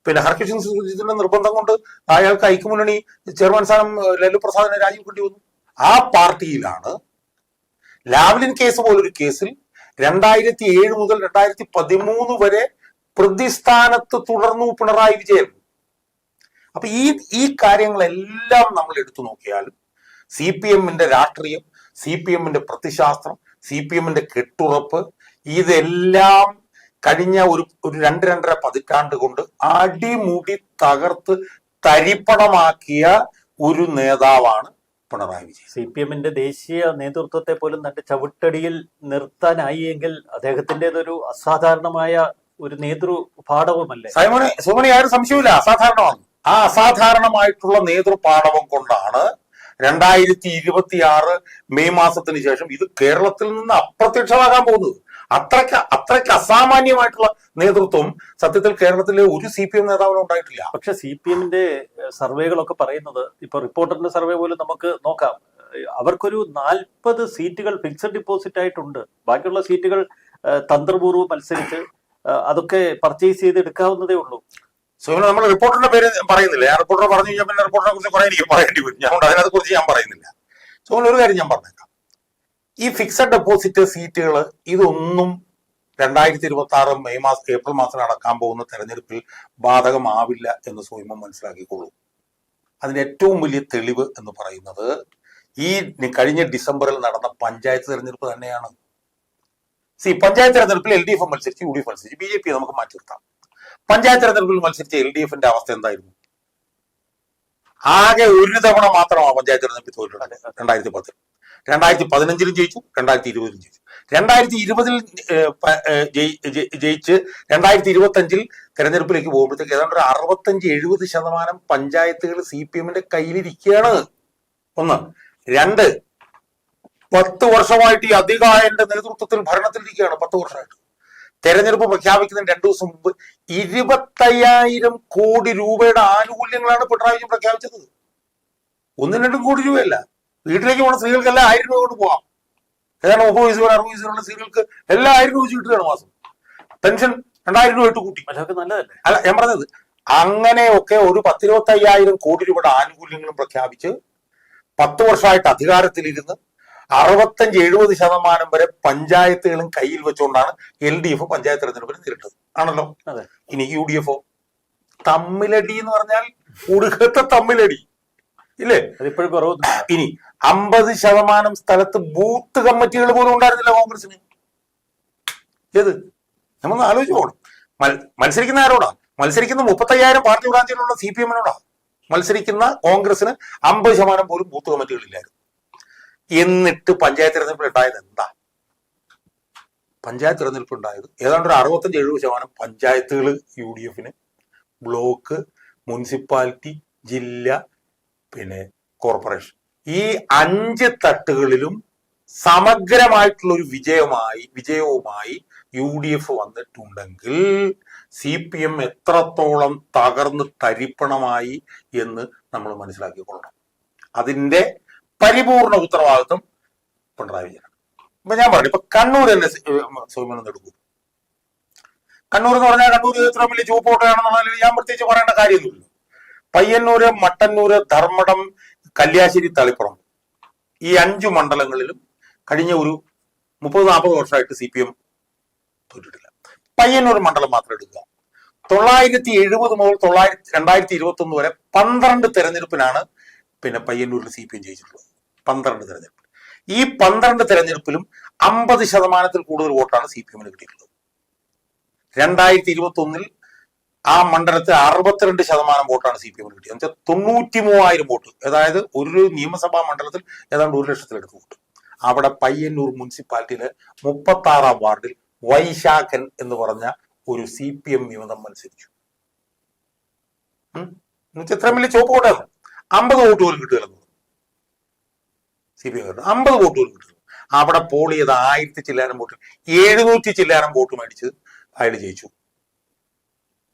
പിന്നെ ഹർകിഷൻ സിംഗ് സുർജിത്തിന്റെ നിർബന്ധം കൊണ്ട് അയാൾക്ക് ഐക്യമുന്നണി ചെയർമാൻ സ്ഥാനം ലല്ലു പ്രസാദിനെ രാജിവെക്കേണ്ടി വന്നു. ആ പാർട്ടിയിലാണ് ലാവ്ലിൻ കേസ് പോലൊരു കേസിൽ 2007 മുതൽ 2013 വരെ പ്രതിസ്ഥാനത്ത് തുടർന്നു പിണറായി വിജയൻ. അപ്പൊ ഈ കാര്യങ്ങളെല്ലാം നമ്മൾ എടുത്തു നോക്കിയാലും CPM-ന്റെ രാഷ്ട്രീയം, CPM-ന്റെ പ്രതിശാസ്ത്രം, CPM-ന്റെ കെട്ടുറപ്പ്, ഇതെല്ലാം കഴിഞ്ഞ ഒരു 2-2.5 പതിറ്റാണ്ട് കൊണ്ട് അടിമുടി തകർത്ത് തരിപ്പണമാക്കിയ ഒരു നേതാവാണ് പിണറായി വിജയൻ. CPM-ന്റെ ദേശീയ നേതൃത്വത്തെ പോലും തന്റെ ചവിട്ടടിയിൽ നിർത്താനായി എങ്കിൽ അദ്ദേഹത്തിൻ്റെതൊരു അസാധാരണമായ ഒരു നേതൃപാടവമല്ലേ? സോമനി ആരും സംശയമില്ല, അസാധാരണമാണ്. ആ അസാധാരണമായിട്ടുള്ള നേതൃപാടവം കൊണ്ടാണ് 2026 മെയ് മാസത്തിന് ശേഷം ഇത് കേരളത്തിൽ നിന്ന് അപ്രത്യക്ഷമാകാൻ പോകുന്നത്. അത്രയ്ക്ക് അസാമാന്യമായിട്ടുള്ള നേതൃത്വം സത്യത്തിൽ കേരളത്തിലെ ഒരു CPM നേതാവിനും ഉണ്ടായിട്ടില്ല. പക്ഷെ CPM-ന്റെ സർവേകളൊക്കെ പറയുന്നത്, ഇപ്പൊ റിപ്പോർട്ടറിന്റെ സർവേ പോലും നമുക്ക് നോക്കാം, അവർക്കൊരു 40 സീറ്റുകൾ ഫിക്സഡ് ഡിപ്പോസിറ്റ് ആയിട്ടുണ്ട്. ബാക്കിയുള്ള സീറ്റുകൾ തന്ത്രപൂർവ്വം മത്സരിച്ച് അതൊക്കെ പർച്ചേസ് ചെയ്ത് എടുക്കാവുന്നതേ ഉള്ളൂ. നമ്മൾ റിപ്പോർട്ടറിന്റെ പേര് പറയുന്നില്ല. ഞാൻ റിപ്പോർട്ടർ പറഞ്ഞു കഴിഞ്ഞാൽ പിന്നെ റിപ്പോർട്ടറിനെ കുറിച്ച് കുറെ എനിക്ക് പറയേണ്ടി വരും. അതുകൊണ്ട് അതിനെ കുറിച്ച് ഞാൻ പറയുന്നില്ല. ഒരു കാര്യം ഞാൻ പറഞ്ഞേക്കാം. ഈ ഫിക്സഡ് ഡെപ്പോസിറ്റ് സീറ്റുകൾ ഇതൊന്നും 2026 ഏപ്രിൽ മാസം നടക്കാൻ പോകുന്ന തെരഞ്ഞെടുപ്പിൽ ബാധകമാവില്ല എന്ന് സ്വയം മനസ്സിലാക്കിക്കൊള്ളൂ. അതിന്റെ ഏറ്റവും വലിയ തെളിവ് എന്ന് പറയുന്നത് ഈ കഴിഞ്ഞ ഡിസംബറിൽ നടന്ന പഞ്ചായത്ത് തെരഞ്ഞെടുപ്പ് തന്നെയാണ്. പഞ്ചായത്ത് തെരഞ്ഞെടുപ്പിൽ LDF മത്സരിച്ച്, UDF മത്സരിച്ച്, BJP നമുക്ക് മാറ്റി നിർത്താം. പഞ്ചായത്ത് തെരഞ്ഞെടുപ്പിൽ മത്സരിച്ച LDF-ന്റെ അവസ്ഥ എന്തായിരുന്നു? ആകെ ഒരു തവണ മാത്രമാണ് പഞ്ചായത്ത് തെരഞ്ഞെടുപ്പിൽ തോറ്റിട്ടുള്ളത്. 2010. 2015 ജയിച്ചു, 2020 ജയിച്ചു. 2020 ജയിച്ച് 2025 തെരഞ്ഞെടുപ്പിലേക്ക് പോകുമ്പോഴത്തേക്ക് ഏതാണ്ട് ഒരു 65-70% പഞ്ചായത്തുകൾ CPM-ന്റെ കയ്യിലിരിക്കുകയാണ്. 1. 2, 10 വർഷമായിട്ട് ഈ അധികായന്റെ നേതൃത്വത്തിൽ ഭരണത്തിലിരിക്കുകയാണ്. 10 വർഷമായിട്ട്. തെരഞ്ഞെടുപ്പ് പ്രഖ്യാപിക്കുന്നതിന് 2 ദിവസം മുമ്പ് 25,000 കോടി രൂപയുടെ ആനുകൂല്യങ്ങളാണ് പിണറായി വിജയൻ പ്രഖ്യാപിച്ചത്. 1-2 കോടി രൂപയല്ല. വീട്ടിലേക്ക് പോകുന്ന സ്ത്രീകൾക്കെല്ലാം 1000 രൂപ കൊണ്ട് പോവാം. ഏതാണ് 30 വയസ്സ് വരെ 60 വയസ്സ് വരെയുള്ള സ്ത്രീകൾക്ക് എല്ലാം 1000 രൂപ വെച്ച് കിട്ടുകയാണ് മാസം. പെൻഷൻ 2000 രൂപ ഇട്ട് കൂട്ടി. അതൊക്കെ നല്ലതല്ലേ? അല്ല, ഞാൻ പറഞ്ഞത് അങ്ങനെയൊക്കെ ഒരു 10-25,000 കോടി രൂപയുടെ ആനുകൂല്യങ്ങളും പ്രഖ്യാപിച്ച് 10 വർഷമായിട്ട് അധികാരത്തിലിരുന്ന് 65-70% വരെ പഞ്ചായത്തുകളും കയ്യിൽ വെച്ചുകൊണ്ടാണ് LDF പഞ്ചായത്ത് തെരഞ്ഞെടുപ്പിന് നേരിട്ടത് ആണല്ലോ. ഇനി UDF തമ്മിലടി എന്ന് പറഞ്ഞാൽ ഒടുക്കത്തെ തമ്മിലടി ഇല്ലേ? ഇനി 50% സ്ഥലത്ത് ബൂത്ത് കമ്മിറ്റികൾ പോലും ഉണ്ടായിരുന്നില്ല കോൺഗ്രസിന്. ഏത് നമ്മൾ ആലോചിച്ച് പോകണം. മത്സരിക്കുന്ന ആരോടാ? മത്സരിക്കുന്ന 35,000 പാർട്ടി ബ്രാഞ്ചിലുള്ള CPM-നോടാ. മത്സരിക്കുന്ന കോൺഗ്രസിന് 50% പോലും ബൂത്ത് കമ്മിറ്റികളില്ലായിരുന്നു. എന്നിട്ട് പഞ്ചായത്ത് തെരഞ്ഞെടുപ്പിൽ ഉണ്ടായത് എന്താ? പഞ്ചായത്ത് തെരഞ്ഞെടുപ്പ് ഉണ്ടായത് ഏതാണ്ട് ഒരു 65-70% പഞ്ചായത്തുകൾ UDF-ന്, ബ്ലോക്ക്, മുനിസിപ്പാലിറ്റി, ജില്ല, പിന്നെ കോർപ്പറേഷൻ, ഈ 5 തട്ടുകളിലും സമഗ്രമായിട്ടുള്ള ഒരു വിജയവുമായി UDF വന്നിട്ടുണ്ടെങ്കിൽ CPM എത്രത്തോളം തകർന്ന് തരിപ്പണമായി എന്ന് നമ്മൾ മനസ്സിലാക്കിക്കൊള്ളണം. അതിന്റെ പരിപൂർണ ഉത്തരവാദിത്വം പിണറായി വിജയനാണ്. ഇപ്പൊ ഞാൻ പറഞ്ഞു, ഇപ്പൊ കണ്ണൂർ തന്നെ സൗമ്യം എടുക്കൂ. കണ്ണൂർ എന്ന് പറഞ്ഞാൽ കണ്ണൂർ ഇത്ര വലിയ ചുവപ്പോട്ടാണെന്നുള്ളതിൽ ഞാൻ പ്രത്യേകിച്ച് പറയേണ്ട കാര്യമൊന്നുമില്ല. പയ്യന്നൂര്, മട്ടന്നൂര്, ധർമ്മടം, കല്യാശ്ശേരി, തളിപ്പുറം, ഈ 5 മണ്ഡലങ്ങളിലും കഴിഞ്ഞ ഒരു 30-40 വർഷമായിട്ട് CPM തോറ്റിട്ടില്ല. പയ്യന്നൂർ മണ്ഡലം മാത്രം എടുക്കുക. 970 മുതൽ 2021 വരെ 12 തെരഞ്ഞെടുപ്പിനാണ് പിന്നെ പയ്യന്നൂരിൽ CPM ജയിച്ചിട്ടുള്ളത്. 12 തെരഞ്ഞെടുപ്പ്. ഈ 12 തെരഞ്ഞെടുപ്പിലും 50% കൂടുതൽ വോട്ടാണ് CPM കിട്ടിയിട്ടുള്ളത്. 2021 ആ മണ്ഡലത്തിൽ 62% വോട്ടാണ് CPM കിട്ടിയത്. എന്നുവെച്ചാൽ 93,000 വോട്ട്, അതായത് ഒരു നിയമസഭാ മണ്ഡലത്തിൽ ഏതാണ്ട് 1,00,000 വോട്ട്. അവിടെ പയ്യന്നൂർ മുനിസിപ്പാലിറ്റിയിലെ 36-ാം വാർഡിൽ വൈശാഖൻ എന്ന് പറഞ്ഞ ഒരു CPM വിമതം മത്സരിച്ചു. എന്നുവെച്ചാൽ ഇത്രയും വലിയ ചോപ്പ് കോട്ടയാണ്. 50 വോട്ട് പോലും കിട്ടുകയെന്ന് CPM 50 വോട്ട് പോലും കിട്ടുന്നു. അവിടെ പോൾ ചെയ്ത് 1000 ചില്ലാനം വോട്ട്, 700 ചില്ലാനം വോട്ട് മേടിച്ച് അയാൾ ജയിച്ചു.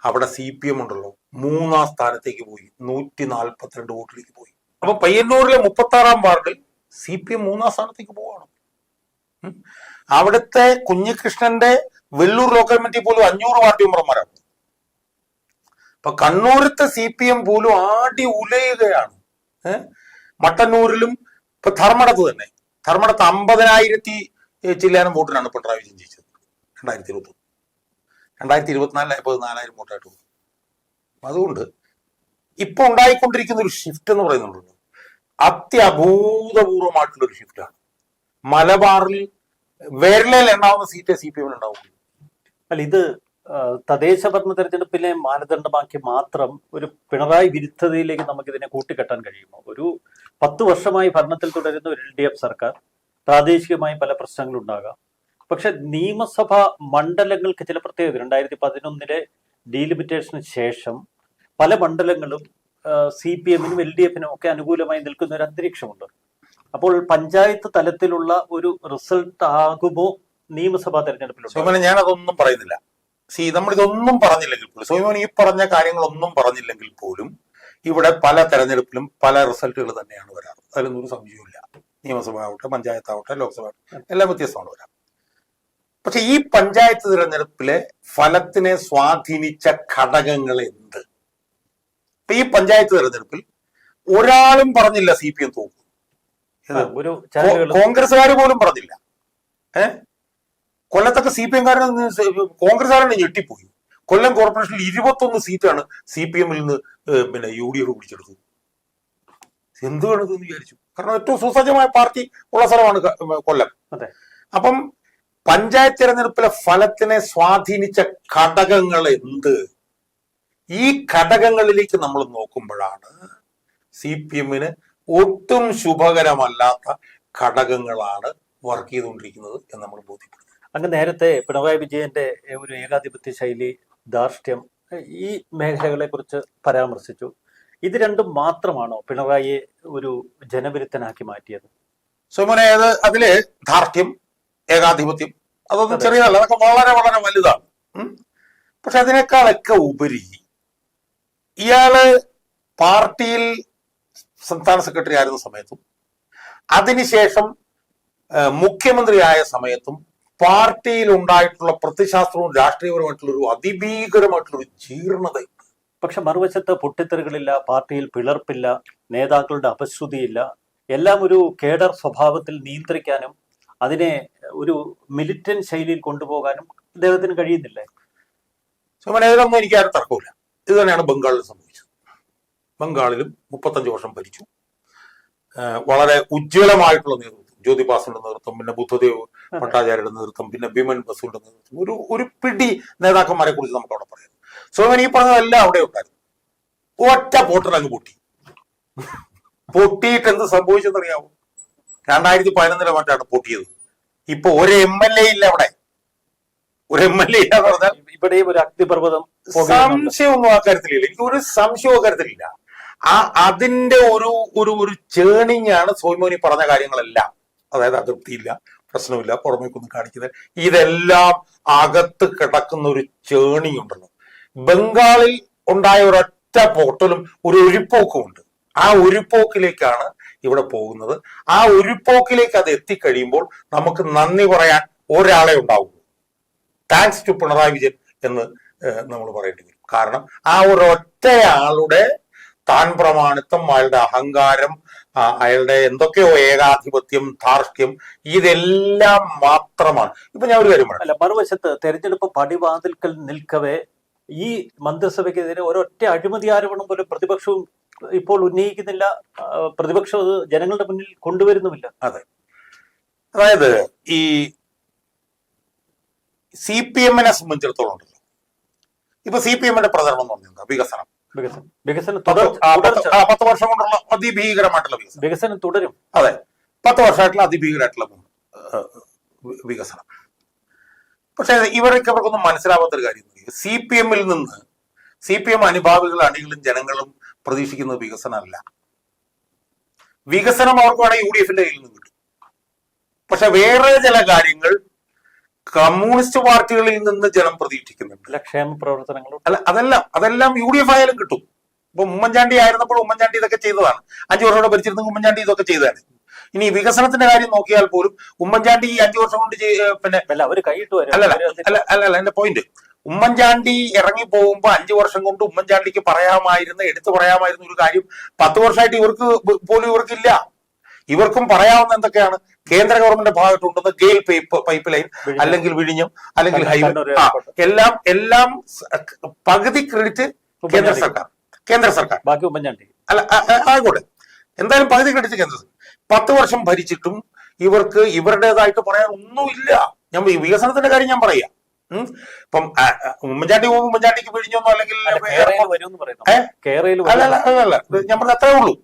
അവിടെ CPM ഉണ്ടല്ലോ 3-ാം സ്ഥാനത്തേക്ക് പോയി, 142 വോട്ടിലേക്ക് പോയി. അപ്പൊ പയ്യന്നൂരിലെ 36-ാം വാർഡിൽ CPM 3-ാം സ്ഥാനത്തേക്ക് പോവാണ്. അവിടുത്തെ കുഞ്ഞികൃഷ്ണന്റെ വെള്ളൂർ ലോക്കൽ കമ്മിറ്റി പോലും 500 വാർഡ് മെമ്പർമാരാണ്. അപ്പൊ കണ്ണൂരത്തെ CPM പോലും ആടി ഉലയുകയാണ്. മട്ടന്നൂരിലും ഇപ്പൊ ധർമ്മടത്ത് തന്നെ, ധർമ്മടത്ത് 50,000 ചില്ലാനം വോട്ടിനാണ് പിണറായി വിജയൻ ജയിച്ചത് 2021. 2024 4,000 വോട്ടായിട്ട് പോകും. അതുകൊണ്ട് ഇപ്പൊ ഉണ്ടായിക്കൊണ്ടിരിക്കുന്ന ഒരു ഷിഫ്റ്റ് എന്ന് പറയുന്നുണ്ടല്ലോ, അത്യഭൂതപൂർവമായിട്ടുള്ള ഒരു ഷിഫ്റ്റാണ്. മലബാറിൽ വിരലിൽ എണ്ണാവുന്ന സീറ്റേ CPM ഉണ്ടാവും. അല്ല, ഇത് തദ്ദേശ ഭരണ തെരഞ്ഞെടുപ്പിലെ മാനദണ്ഡമാക്കി മാത്രം ഒരു പിണറായി വിരുദ്ധതയിലേക്ക് നമുക്കിതിനെ കൂട്ടിക്കെട്ടാൻ കഴിയുമോ? ഒരു 10 വർഷമായി ഭരണത്തിൽ തുടരുന്ന ഒരു LDF സർക്കാർ, പ്രാദേശികമായി പല പ്രശ്നങ്ങളും ഉണ്ടാകാം. പക്ഷെ നിയമസഭാ മണ്ഡലങ്ങൾക്ക് ചില പ്രത്യേകത. 2011 ഡീലിമിറ്റേഷന് ശേഷം പല മണ്ഡലങ്ങളും CPM-നും LDF-നും ഒക്കെ അനുകൂലമായി നിൽക്കുന്ന ഒരു അന്തരീക്ഷമുണ്ട്. അപ്പോൾ പഞ്ചായത്ത് തലത്തിലുള്ള ഒരു റിസൾട്ട് ആകുമോ നിയമസഭാ തെരഞ്ഞെടുപ്പിൽ? സോമന, ഞാൻ അതൊന്നും പറയുന്നില്ല. നമ്മളിതൊന്നും പറഞ്ഞില്ലെങ്കിൽ പോലും, സോമൻ ഈ പറഞ്ഞ കാര്യങ്ങളൊന്നും പറഞ്ഞില്ലെങ്കിൽ പോലും ഇവിടെ പല തെരഞ്ഞെടുപ്പിലും പല റിസൾട്ടുകൾ തന്നെയാണ് വരാറ്. അതിലൊന്നും ഒരു സംശയമില്ല. നിയമസഭ ആവട്ടെ, പഞ്ചായത്താവട്ടെ, ലോക്സഭ ആവട്ടെ, എല്ലാം വ്യത്യസ്തമാണ് വരാം. പക്ഷെ ഈ പഞ്ചായത്ത് തിരഞ്ഞെടുപ്പിലെ ഫലത്തിനെ സ്വാധീനിച്ച ഘടകങ്ങൾ എന്ത്? ഇപ്പൊ ഈ പഞ്ചായത്ത് തെരഞ്ഞെടുപ്പിൽ ഒരാളും പറഞ്ഞില്ല CPM തോക്കും. കോൺഗ്രസ്സുകാർ പോലും പറഞ്ഞില്ല. കൊല്ലത്തൊക്കെ CPM-കാരൻ കോൺഗ്രസ്സുകാരനെ ഞെട്ടിപ്പോയി. കൊല്ലം കോർപ്പറേഷനിൽ 21 സീറ്റാണ് CPM-ൽ നിന്ന് പിന്നെ UDF പിടിച്ചെടുത്തത്. എന്തുവാണിത് എന്ന് വിചാരിച്ചു. കാരണം ഏറ്റവും സുസജ്ജമായ പാർട്ടി ഉള്ള സ്ഥലമാണ് കൊല്ലം. അപ്പം പഞ്ചായത്ത് തെരഞ്ഞെടുപ്പിലെ ഫലത്തിനെ സ്വാധീനിച്ച ഘടകങ്ങൾ എന്ത്? ഈ ഘടകങ്ങളിലേക്ക് നമ്മൾ നോക്കുമ്പോഴാണ് CPM-ന് ഒട്ടും ശുഭകരമല്ലാത്ത ഘടകങ്ങളാണ് വർക്ക് ചെയ്തുകൊണ്ടിരിക്കുന്നത് എന്ന് നമ്മൾ ബോധ്യപ്പെടുന്നത്. അങ്ങ് നേരത്തെ പിണറായി വിജയന്റെ ഒരു ഏകാധിപത്യ ശൈലി, ധാർഷ്ട്യം, ഈ മേഖലകളെ കുറിച്ച് പരാമർശിച്ചു. ഇത് രണ്ടും മാത്രമാണോ പിണറായിയെ ഒരു ജനവിരുദ്ധനാക്കി മാറ്റിയത്? സോമനെ, അതില് ധാർഷ്ട്യം, ഏകാധിപത്യം അതൊന്നും ചെറിയതല്ല, അതൊക്കെ വളരെ വളരെ വലുതാണ്. പക്ഷെ അതിനേക്കാളൊക്കെ ഉപരി ഇയാള് പാർട്ടിയിൽ സംസ്ഥാന സെക്രട്ടറി ആയിരുന്ന സമയത്തും അതിനുശേഷം മുഖ്യമന്ത്രിയായ സമയത്തും പാർട്ടിയിൽ ഉണ്ടായിട്ടുള്ള പ്രതിശാസ്ത്രവും രാഷ്ട്രീയപരമായിട്ടുള്ള ഒരു അതിഭീകരമായിട്ടുള്ള ഒരു ജീർണതയുണ്ട്. പക്ഷെ മറുവശത്ത് പൊട്ടിത്തെറികളില്ല, പാർട്ടിയിൽ പിളർപ്പില്ല, നേതാക്കളുടെ അപശ്രുതിയില്ല. എല്ലാം ഒരു കേഡർ സ്വഭാവത്തിൽ നിയന്ത്രിക്കാനും അതിനെ ഒരു മിലിറ്റന്റ് ശൈലിയിൽ കൊണ്ടുപോകാനും അദ്ദേഹത്തിന് കഴിയുന്നില്ലേ? ഇതിലൊന്നും എനിക്ക് ആരും തർക്കമില്ല. ഇത് തന്നെയാണ് ബംഗാളിൽ സംഭവിച്ചത്. ബംഗാളിലും 35 വർഷം ഭരിച്ചു. വളരെ ഉജ്ജ്വലമായിട്ടുള്ള നേതൃത്വം, ജ്യോതിബാസുന്റെ നേതൃത്വം, പിന്നെ ബുദ്ധദേവ് ഭട്ടാചാര്യയുടെ നേതൃത്വം, പിന്നെ ബിമൻ ബസുവിന്റെ നേതൃത്വം, ഒരു പിടി നേതാക്കന്മാരെ കുറിച്ച് നമുക്ക് അവിടെ പറയാം. സോമൻ ഈ പറഞ്ഞതെല്ലാം അവിടെ ഉണ്ടായിരുന്നു. ഒറ്റ വോട്ടർ അങ്ങ് പൊട്ടിയിട്ട് എന്ത് സംഭവിച്ചെന്നറിയാമോ? 2011 മറ്റാണ് പൊട്ടിയത്. ഇപ്പൊ ഒരു MLA ഇല്ല അവിടെ. ഒരു MLA ഇല്ല എന്ന് പറഞ്ഞാൽ ഇവിടെയും ഒരു അഗ്നിപർവ്വതം. സംശയമൊന്നും ആ കാര്യത്തിലില്ല. എനിക്ക് ഒരു സംശയവും കാര്യത്തിലില്ല. അതിന്റെ ഒരു ചേണിങ് ആണ് സോയ്മോനി പറഞ്ഞ കാര്യങ്ങളെല്ലാം. അതായത് അതൃപ്തിയില്ല, പ്രശ്നമില്ല, പുറമേക്കൊന്നും കാണിക്കുന്നത്, ഇതെല്ലാം അകത്ത് കിടക്കുന്ന ഒരു ചേണിങ് ഉണ്ടല്ലോ. ബംഗാളിൽ ഉണ്ടായ ഒരൊറ്റ പൊട്ടലും ഒരു ഒഴിപ്പോക്കും ഉണ്ട്. ആ ഒഴിപ്പോക്കിലേക്കാണ് ഇവിടെ പോകുന്നത്. ആ ഒഴിപ്പോക്കിലേക്ക് അത് എത്തിക്കഴിയുമ്പോൾ നമുക്ക് നന്ദി പറയാൻ ഒരാളെ ഉണ്ടാവുള്ളൂ. താങ്ക്സ് ടു പിണറായി വിജയൻ എന്ന് നമ്മൾ പറയേണ്ടി വരും. കാരണം ആ ഒരൊറ്റയാളുടെ താൻ പ്രമാണിത്വം, അയാളുടെ അഹങ്കാരം, അയാളുടെ എന്തൊക്കെയോ ഏകാധിപത്യം, ധാർഷ്ട്യം, ഇതെല്ലാം മാത്രമാണ്. ഇപ്പൊ ഞാൻ ഒരു കാര്യം പറയാം. അല്ല, മറുവശത്ത് തെരഞ്ഞെടുപ്പ് പടിവാതിൽക്കൽ നിൽക്കവേ ഈ മന്ത്രിസഭയ്ക്കെതിരെ ഒരൊറ്റ അഴിമതി ആരോപണം പോലും പ്രതിപക്ഷവും ഇപ്പോൾ ഉന്നയിക്കുന്നില്ല. പ്രതിപക്ഷം അത് ജനങ്ങളുടെ മുന്നിൽ കൊണ്ടുവരുന്നുമില്ല. അതെ, അതായത് ഈ CPM-നെ സംബന്ധിച്ചിടത്തോളം ഉണ്ടല്ലോ, ഇപ്പൊ CPM-ന്റെ പ്രചരണം എന്ന് പറഞ്ഞാൽ വികസനം, വികസനം 10 വർഷം കൊണ്ടുള്ള അതിഭീകരമായിട്ടുള്ള വികസനം തുടരും. അതെ, 10 വർഷമായിട്ടുള്ള അതിഭീകരമായിട്ടുള്ള വികസനം. പക്ഷെ ഇവർക്കൊന്നും മനസ്സിലാവാത്തൊരു കാര്യം, CPM-ൽ നിന്ന് CPM അനുഭാവികൾ, അണികളും ജനങ്ങളും പ്രതീക്ഷിക്കുന്നത് വികസനമല്ല. വികസനം അവർക്ക് വേണമെങ്കിൽ UDF-ന്റെ കയ്യിൽ നിന്ന് കിട്ടും. പക്ഷെ വേറെ ചില കാര്യങ്ങൾ കമ്മ്യൂണിസ്റ്റ് പാർട്ടികളിൽ നിന്ന് ജനം പ്രതീക്ഷിക്കുന്നുണ്ട്. ക്ഷേമ പ്രവർത്തനങ്ങളും അതെല്ലാം UDF ആയാലും കിട്ടും. ഇപ്പൊ ഉമ്മൻചാണ്ടി ആയിരുന്നപ്പോൾ ഉമ്മൻചാണ്ടി ഇതൊക്കെ ചെയ്തതാണ്. 5 വർഷം കൂടെ ഭരിച്ചിരുന്നെങ്കിൽ ഉമ്മൻചാണ്ടി ഇതൊക്കെ ചെയ്തതാണ്. ഇനി വികസനത്തിന്റെ കാര്യം നോക്കിയാൽ പോലും ഉമ്മൻചാണ്ടി ഈ 5 വർഷം കൊണ്ട് പിന്നെ അല്ല എന്റെ പോയിന്റ്, ഉമ്മൻചാണ്ടി ഇറങ്ങി പോകുമ്പോ 5 വർഷം കൊണ്ട് ഉമ്മൻചാണ്ടിക്ക് എടുത്തു പറയാമായിരുന്ന ഒരു കാര്യം 10 വർഷമായിട്ട് ഇവർക്കില്ല. ഇവർക്കും പറയാവുന്ന എന്തൊക്കെയാണ്? കേന്ദ്ര ഗവൺമെന്റ് ഭാഗത്തുണ്ടെന്ന് ഗെയിൽ പൈപ്പ് ലൈൻ, അല്ലെങ്കിൽ വിഴിഞ്ഞം, അല്ലെങ്കിൽ ഹൈവേ, എല്ലാം പകുതി ക്രെഡിറ്റ് കേന്ദ്ര സർക്കാർ ബാക്കി ഉമ്മൻചാണ്ടി. അല്ല, ആയിക്കോട്ടെ, എന്തായാലും പകുതി ക്രെഡിറ്റ് കേന്ദ്ര സർക്കാർ. 10 വർഷം ഭരിച്ചിട്ടും ഇവർക്ക് ഇവരുടേതായിട്ട് പറയാൻ ഒന്നുമില്ല. ഞാൻ വികസനത്തിന്റെ കാര്യം ഞാൻ പറയാം. ഇപ്പം ഉമ്മൻചാണ്ടിക്ക് വിഴിഞ്ഞൊന്നും അല്ലെങ്കിൽ അല്ല, ഞാൻ പറഞ്ഞ അത്രേ ഉള്ളൂ.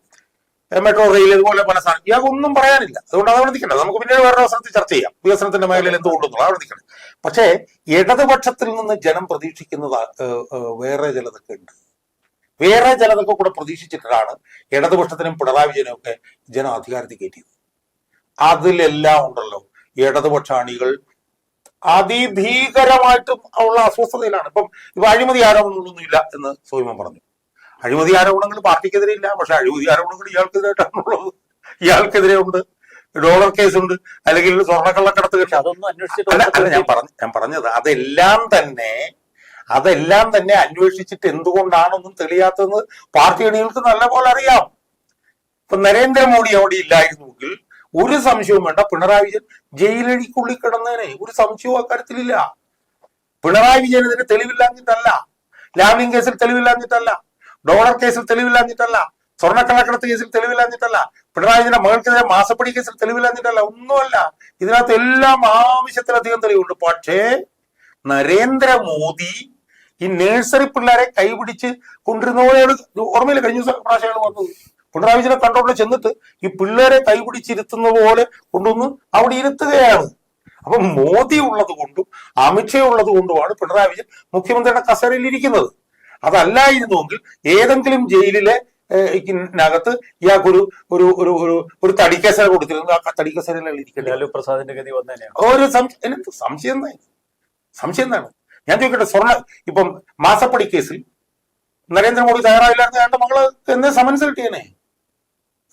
മെട്രോ റെയിൽ, ഇതുപോലെ പല സാധനം ഇയാൾക്ക് ഒന്നും പറയാനില്ല. അതുകൊണ്ട് അതവിടെ നിൽക്കണ്ട, നമുക്ക് പിന്നീട് വേറെ അവസരത്തിൽ ചർച്ച ചെയ്യാം വികസനത്തിന്റെ മേഖലയിൽ എന്തുകൊണ്ടെന്നുള്ളത്. അവിടെ നിൽക്കണം. പക്ഷേ ഇടതുപക്ഷത്തിൽ നിന്ന് ജനം പ്രതീക്ഷിക്കുന്നത് വേറെ ചിലതൊക്കെ ഉണ്ട്. വേറെ ചിലതൊക്കെ കൂടെ പ്രതീക്ഷിച്ചിട്ടാണ് ഇടതുപക്ഷത്തിനും പിണറായി വിജയനും ഒക്കെ ജനം അധികാരത്തിൽ കയറ്റിയത്. അതിലെല്ലാം ഉണ്ടല്ലോ ഇടതുപക്ഷ അണികൾ അതിഭീകരമായിട്ടും ഉള്ള അസ്വസ്ഥതയിലാണ്. ഇപ്പൊ അഴിമതി ആരോപണങ്ങളൊന്നുമില്ല എന്ന് സോയിമൻ പറഞ്ഞു. അഴിമതി ആരോപണങ്ങൾ പാർട്ടിക്കെതിരെ ഇല്ല, പക്ഷെ അഴിമതി ആരോപണങ്ങൾ ഇയാൾക്കെതിരായിട്ടാണുള്ളത്. ഇയാൾക്കെതിരെ ഉണ്ട്, ഡോളർ കേസ് ഉണ്ട്, അല്ലെങ്കിൽ സ്വർണ്ണക്കള്ളക്കടത്ത് കേസ്. അതൊന്നും അന്വേഷിച്ചിട്ട് അല്ല, ഞാൻ പറഞ്ഞത് അതെല്ലാം തന്നെ അന്വേഷിച്ചിട്ട് എന്തുകൊണ്ടാണൊന്നും തെളിയാത്തതെന്ന് പാർട്ടി അണികൾക്ക് നല്ലപോലെ അറിയാം. ഇപ്പൊ നരേന്ദ്രമോദി അവിടെ ഇല്ലായിരുന്നുവെങ്കിൽ ഒരു സംശയവും വേണ്ട, പിണറായി വിജയൻ ജയിലഴിക്കുള്ളിൽ കിടന്നേനെ. ഒരു സംശയവും അക്കാര്യത്തിലില്ല. പിണറായി വിജയനെതിരെ തെളിവില്ലാഞ്ഞിട്ടല്ല, ലാവ്ലിൻ കേസിൽ തെളിവില്ലാഞ്ഞിട്ടല്ല, ഡോളർ കേസിൽ തെളിവില്ലാഞ്ഞിട്ടല്ല, സ്വർണ്ണക്കള്ളക്കടത്ത് കേസിൽ തെളിവില്ലാഞ്ഞിട്ടല്ല, പിണറായി വിജയന്റെ മകൾക്കെതിരെ മാസപ്പടി കേസിൽ തെളിവില്ലാഞ്ഞിട്ടല്ല, ഒന്നുമല്ല. ഇതിനകത്ത് എല്ലാം ആവശ്യത്തിലധികം തെളിവുണ്ട്. പക്ഷേ നരേന്ദ്രമോദി ഈ നഴ്സറി പിള്ളേരെ കൈപിടിച്ച് കൊണ്ടിരുന്നവരോട് ഓർമ്മയില്ല, കഴിഞ്ഞ പ്രാവശ്യമാണ് വന്നത്. പിണറായി വിജയനെ കണ്ടോണ്ട് ചെന്നിട്ട് ഈ പിള്ളേരെ കൈപിടിച്ചിരുത്തുന്ന പോലെ കൊണ്ടുവന്ന് അവിടെ ഇരുത്തുകയാണ്. അപ്പൊ മോദി ഉള്ളത് കൊണ്ടും അമിത്ഷാ ഉള്ളത് കൊണ്ടുമാണ് പിണറായി വിജയൻ മുഖ്യമന്ത്രിയുടെ കസേരയിൽ ഇരിക്കുന്നത്. അതല്ലായിരുന്നുവെങ്കിൽ ഏതെങ്കിലും ജയിലിലെ ിനകത്ത് ഇയാൾക്കൊരു ഒരു ഒരു ഒരു തടിക്കസേര കൊടുത്തിരുന്നു. ആ തടിക്കസേരയിൽ ഇരിക്കട്ടെ. ലാലു പ്രസാദിന്റെ ഗതി വന്നേനെ. ഒരു സംശയം എന്താണ്? ഞാൻ ചോദിക്കട്ടെ, ഇപ്പം മാസപ്പടി കേസിൽ നരേന്ദ്രമോദി തയ്യാറായില്ലായിരുന്നു അയാളുടെ മകള് എന്നേ സമൻസ് കിട്ടിയേനെ.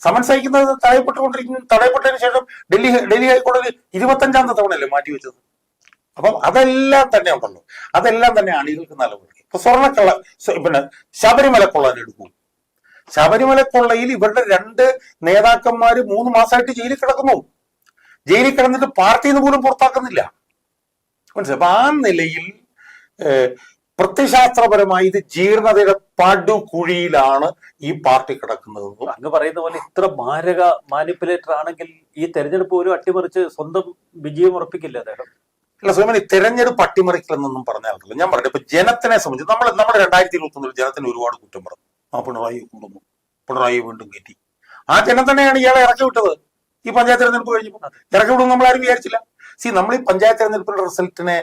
സമൻസ് അയക്കുന്നത് തടയപ്പെട്ടതിന് ശേഷം ഡൽഹി ഹൈക്കോടതി 25-ാമത്തെ തവണയല്ലേ മാറ്റിവെച്ചത്. അപ്പം അതെല്ലാം തന്നെ ഉണ്ടല്ലോ, അതെല്ലാം തന്നെ അണികൾക്ക് നിലവിൽ. ഇപ്പൊ പിന്നെ ശബരിമല കൊള്ളാൻ എടുക്കും. ശബരിമല കൊള്ളയിൽ ഇവരുടെ 2 നേതാക്കന്മാര് 3 മാസമായിട്ട് ജയിലിൽ കിടക്കുന്നു. ജയിലിൽ കിടന്നിട്ട് പാർട്ടിയിൽ നിന്ന് പോലും പുറത്താക്കുന്നില്ല. മനസ്സിലായി? അപ്പൊ ആ നിലയിൽ പ്രത്യശാസ്ത്രപരമായി ഇത് ജീർണതയുടെ പടുകുഴിയിലാണ് ഈ പാർട്ടി കിടക്കുന്നത്. അങ്ങ് പറയുന്ന പോലെ ഇത്ര മാരക മാനിപ്പുലേറ്റർ ആണെങ്കിൽ ഈ തെരഞ്ഞെടുപ്പ് പോലും അട്ടിമറിച്ച് സ്വന്തം വിജയം ഉറപ്പിക്കില്ല അദ്ദേഹം. അല്ല സുമൻ, ഈ തെരഞ്ഞെടുപ്പ് അട്ടിമറിക്കലെന്നൊന്നും പറഞ്ഞാൽ ഞാൻ പറഞ്ഞു. ഇപ്പൊ ജനത്തിനെ സംബന്ധിച്ച് നമ്മൾ 2021 ജനത്തിന് ഒരുപാട് കുറ്റം പറഞ്ഞു. പിണറായി കൊണ്ടുവന്നു, പിണറായി വീണ്ടും കയറ്റി. ആ ജനം തന്നെയാണ് ഇയാളെ ഇറക്കി വിട്ടത്. ഈ പഞ്ചായത്ത് തെരഞ്ഞെടുപ്പ് കഴിഞ്ഞപ്പോൾ ഇറക്കി വിടും നമ്മൾ ആരും വിചാരിച്ചില്ല. നമ്മൾ ഈ പഞ്ചായത്ത് തെരഞ്ഞെടുപ്പിന്റെ റിസൾട്ടിനെ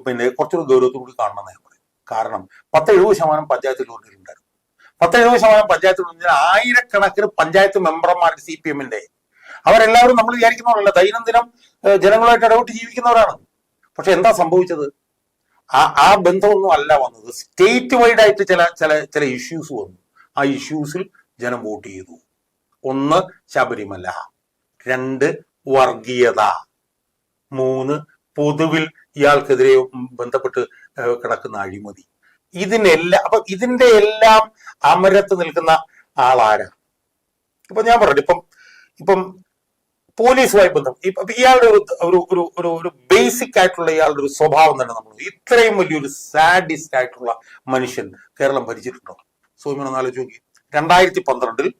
പിന്നെ കുറച്ചുകൂടി ഗൗരവത്തോടുകൂടി കാണണമെന്ന് ഞാൻ പറയും. കാരണം 10-70% പഞ്ചായത്തിൽ ഉണ്ടായിരുന്നു. 10-70% പഞ്ചായത്തിൽ ആയിരക്കണക്കിന് പഞ്ചായത്ത് മെമ്പർമാർക്ക് CPM-ന്റെ അവരെല്ലാവരും നമ്മൾ വിചാരിക്കുന്നവരല്ല, ദൈനംദിനം ജനങ്ങളുമായിട്ട് ഇടപെട്ട് ജീവിക്കുന്നവരാണ്. പക്ഷെ എന്താ സംഭവിച്ചത്? ആ ബന്ധമൊന്നും അല്ല വന്നത്. സ്റ്റേറ്റ് വൈഡ് ആയിട്ട് ചില ഇഷ്യൂസ് വന്നു. ആ ഇഷ്യൂസിൽ ജനം വോട്ട് ചെയ്തു. 1 ശബരിമല, 2 വർഗീയത, 3 പൊതുവിൽ ഇയാൾക്കെതിരെ ബന്ധപ്പെട്ട് കിടക്കുന്ന അഴിമതി. അപ്പൊ ഇതിന്റെ എല്ലാം അമരത്ത് നിൽക്കുന്ന ആളാരാ? ഇപ്പൊ ഞാൻ പറഞ്ഞു, ഇപ്പം പോലീസുമായി ബന്ധം ഇയാളുടെ ഒരു ബേസിക് ആയിട്ടുള്ള ഇയാളുടെ ഒരു സ്വഭാവം തന്നെ നമ്മൾ ഇത്രയും വലിയൊരു സാഡിസ്റ്റ് ആയിട്ടുള്ള മനുഷ്യൻ കേരളം ഭരിച്ചിട്ടുണ്ടോ? സൗമ്യൻ ആലോചിച്ച് നോക്കി. 2012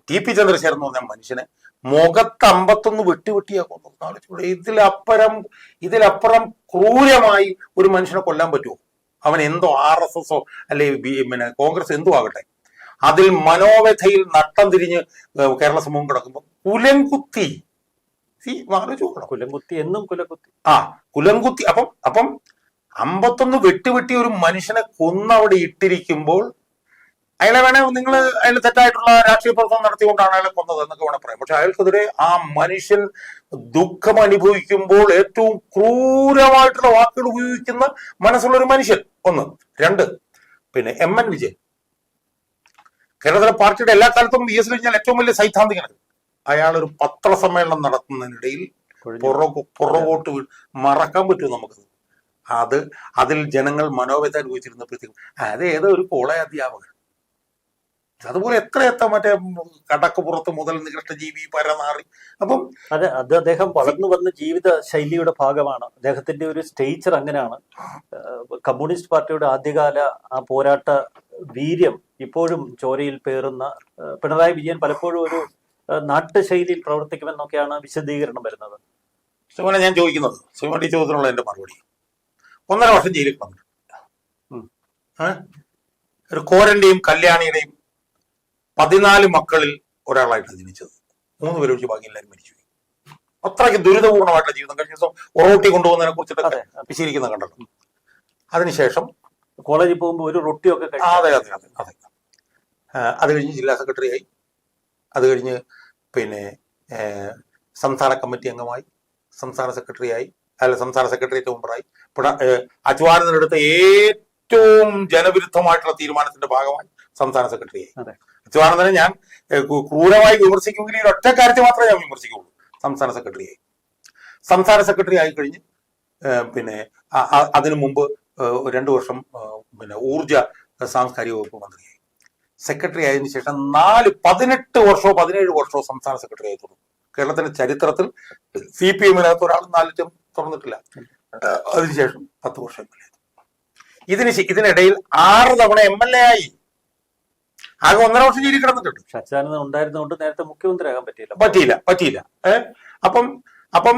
ടി പി ചന്ദ്രശേഖരൻ എന്ന് പറഞ്ഞ മനുഷ്യനെ മുഖത്ത് 51 വെട്ടിയാക്കുന്നു. ആലോചിച്ചു. ഇതിലപ്പുറം ക്രൂരമായി ഒരു മനുഷ്യനെ കൊല്ലാൻ പറ്റുമോ? അവൻ എന്തോ RSSോ അല്ലെ കോൺഗ്രസ് എന്തോ ആകട്ടെ, അതിൽ മനോവ്യഥയിൽ നട്ടം തിരിഞ്ഞ് കേരള സമൂഹം കിടക്കുമ്പോൾ കുലംകുത്തി കുലംകുത്തി എന്നും കുലകുത്തി കുലംകുത്തി. അപ്പം 51 വെട്ടി ഒരു മനുഷ്യനെ കൊന്നവിടെ ഇട്ടിരിക്കുമ്പോൾ അയാളെ വേണേ നിങ്ങൾ അയാൾ തെറ്റായിട്ടുള്ള രാഷ്ട്രീയ പ്രവർത്തനം നടത്തിക്കൊണ്ടാണ് അയാളെ കൊന്നത് എന്നൊക്കെ വേണം പറയാം. പക്ഷെ അയാൾക്കെതിരെ ആ മനുഷ്യൻ ദുഃഖം അനുഭവിക്കുമ്പോൾ ഏറ്റവും ക്രൂരമായിട്ടുള്ള വാക്കുകൾ ഉപയോഗിക്കുന്ന മനസ്സുള്ള ഒരു മനുഷ്യൻ. 1. 2, പിന്നെ MN വിജയൻ കേരളത്തിലെ പാർട്ടിയുടെ എല്ലാ കാലത്തും VS കഴിഞ്ഞാൽ ഏറ്റവും വലിയ സൈദ്ധാന്തികനാണ്. അയാൾ ഒരു പത്രസമ്മേളനം നടത്തുന്നതിനിടയിൽ പുറകോട്ട് മറക്കാൻ പറ്റുമോ നമുക്ക്? അതിൽ ജനങ്ങൾ മനോവ്യഥ അനുഭവിച്ചിരുന്നപ്പോഴത്തേക്കും അതേതോ ഒരു കോളേജ് അധ്യാപകൻ. അതുപോലെ എത്ര മറ്റേ കടക്കുപുറത്ത് മുതൽ നികൃഷ്ടജീവി പരനാറി. അപ്പം അത് അദ്ദേഹം വളർന്നു വന്ന ജീവിത ശൈലിയുടെ ഭാഗമാണ്. അദ്ദേഹത്തിന്റെ ഒരു സ്റ്റേച്ചർ അങ്ങനെയാണ്. കമ്മ്യൂണിസ്റ്റ് പാർട്ടിയുടെ ആദ്യകാല ആ പോരാട്ട വീര്യം ഇപ്പോഴും ചോരയിൽ പേറുന്ന പിണറായി വിജയൻ പലപ്പോഴും ഒരു നാട്ടുശൈലിയിൽ പ്രവർത്തിക്കുമെന്നൊക്കെയാണ് വിശദീകരണം വരുന്നത്. സുമനെ ഞാൻ ചോദിക്കുന്നത്, സുമന്റെ ചോദ്യത്തിനുള്ള എന്റെ മറുപടി, 1.5 വർഷം ജയിലിൽ വന്നിട്ടുണ്ട്. ഒരു കോരന്റെയും കല്യാണിയുടെയും 14 മക്കളിൽ ഒരാളായിട്ട് ജനിച്ചത്. 3 പേര് ഒഴിച്ച് ബാക്കി എല്ലാവരും മരിച്ചു. അത്രയ്ക്ക് ദുരിതപൂർണമായിട്ടുള്ള ജീവിതം. കഴിഞ്ഞ ദിവസം ഒറോട്ടി കൊണ്ടുപോകുന്നതിനെ കുറിച്ചിട്ടൊക്കെ വിശീലിക്കുന്ന കണ്ടല്ലോ. അതിനുശേഷം കോളേജിൽ പോകുമ്പോൾ ഒരു റൊട്ടിയൊക്കെ അതെ. അത് കഴിഞ്ഞ് ജില്ലാ സെക്രട്ടറി ആയി. അത് കഴിഞ്ഞ് പിന്നെ സംസ്ഥാന കമ്മിറ്റി അംഗമായി, സംസ്ഥാന സെക്രട്ടറി ആയി, സംസ്ഥാന സെക്രട്ടേറിയറ്റ് മെമ്പറായി. അച്യുതാനന്ദനെടുത്ത ഏറ്റവും ജനവിരുദ്ധമായിട്ടുള്ള തീരുമാനത്തിന്റെ ഭാഗമായി സംസ്ഥാന സെക്രട്ടറി ആയി. അച്യുതാനന്ദനെ ഞാൻ ക്രൂരമായി വിമർശിക്കുമെങ്കിൽ ഒറ്റ കാര്യത്തെ മാത്രമേ ഞാൻ വിമർശിക്കുള്ളൂ. സംസ്ഥാന സെക്രട്ടറി ആയി. സംസ്ഥാന സെക്രട്ടറി ആയി കഴിഞ്ഞ് പിന്നെ അതിനു മുമ്പ് 2 വർഷം പിന്നെ ഊർജ സാംസ്കാരിക വകുപ്പ് മന്ത്രിയായി. സെക്രട്ടറി ആയതിനു ശേഷം 18 വർഷമോ 17 വർഷമോ സംസ്ഥാന സെക്രട്ടറി ആയി തുടങ്ങും. കേരളത്തിന്റെ ചരിത്രത്തിൽ CPM-നകത്ത് ഒരാൾ 4 ടേം തുറന്നിട്ടില്ല. അതിനുശേഷം 10 വർഷം MLA. ഇതിനിടയിൽ 6 തവണ MLA ആയി. ആകെ 1.5 വർഷം ജയിലിൽ കിടന്നിട്ടുണ്ട്. അച്യുതാനന്ദൻ ഉണ്ടായിരുന്നതുകൊണ്ട് നേരത്തെ മുഖ്യമന്ത്രി ആകാൻ പറ്റിയില്ല. അപ്പം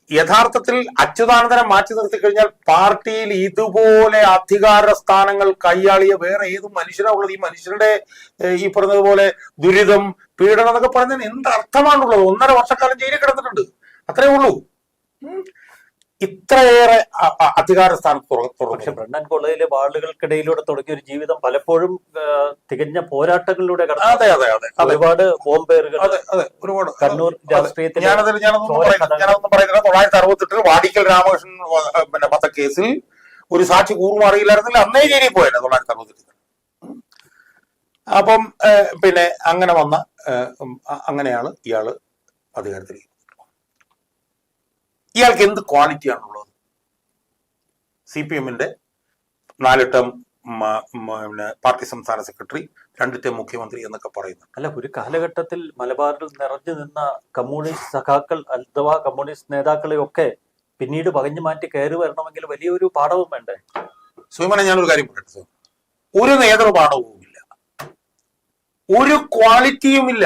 യഥാർത്ഥത്തിൽ അച്യുതാനന്ദനെ മാറ്റി നിർത്തി കഴിഞ്ഞാൽ പാർട്ടിയിൽ ഇതുപോലെ അധികാര സ്ഥാനങ്ങൾ കൈയാളിയ വേറെ ഏത് മനുഷ്യനാ ഉള്ളത്? ഈ മനുഷ്യരുടെ ഈ പറഞ്ഞതുപോലെ ദുരിതം, പീഡനം എന്നൊക്കെ പറയുന്നതിന് എന്ത് അർത്ഥമാണുള്ളത്? 1.5 വർഷക്കാലം ജയിലിൽ കിടന്നിട്ടുണ്ട്. അത്രേ ഉള്ളൂ. ഇത്രയേറെ അധികാര സ്ഥാനത്ത് പക്ഷെ ബ്രണ്ണൻ കോളേജിലെ വാർഡുകൾക്കിടയിലൂടെ തുടങ്ങിയ ഒരു ജീവിതം പലപ്പോഴും തികഞ്ഞ പോരാട്ടങ്ങളിലൂടെ ഒരുപാട് ബോംബേറുകൾ ഒരുപാട് കണ്ണൂർ രാഷ്ട്രീയത്തിൽ. ഞാനൊന്നും പറയുന്നില്ല. 1968 വാടിക്കൽ രാമകൃഷ്ണൻ പിന്നെ വധക്കേസിൽ ഒരു സാക്ഷി കൂറുമാറിയില്ലായിരുന്നില്ല, അന്നേ ജയിലിൽ പോയത് 1968. അപ്പം പിന്നെ അങ്ങനെയാണ് ഇയാള് അധികാരത്തിൽ. ഇയാൾക്ക് എന്ത് ക്വാളിറ്റിയാണുള്ളത്? CPM-ന്റെ 4 ടേം പാർട്ടി സംസ്ഥാന സെക്രട്ടറി, 2 ടേം മുഖ്യമന്ത്രി എന്നൊക്കെ പറയുന്നു. അല്ല, ഒരു കാലഘട്ടത്തിൽ മലബാറിൽ നിറഞ്ഞു നിന്ന കമ്മ്യൂണിസ്റ്റ് സഖാക്കൾ അഥവാ കമ്മ്യൂണിസ്റ്റ് നേതാക്കളെയൊക്കെ പിന്നീട് പകഞ്ഞു മാറ്റി കയറി വരണമെങ്കിൽ വലിയൊരു പാഠവും വേണ്ടേ? സുമനെ ഞാനൊരു കാര്യം പറയട്ടെ. ഒരു നേതൃപാഠവുമില്ല, ഒരു ക്വാളിറ്റിയുമില്ല,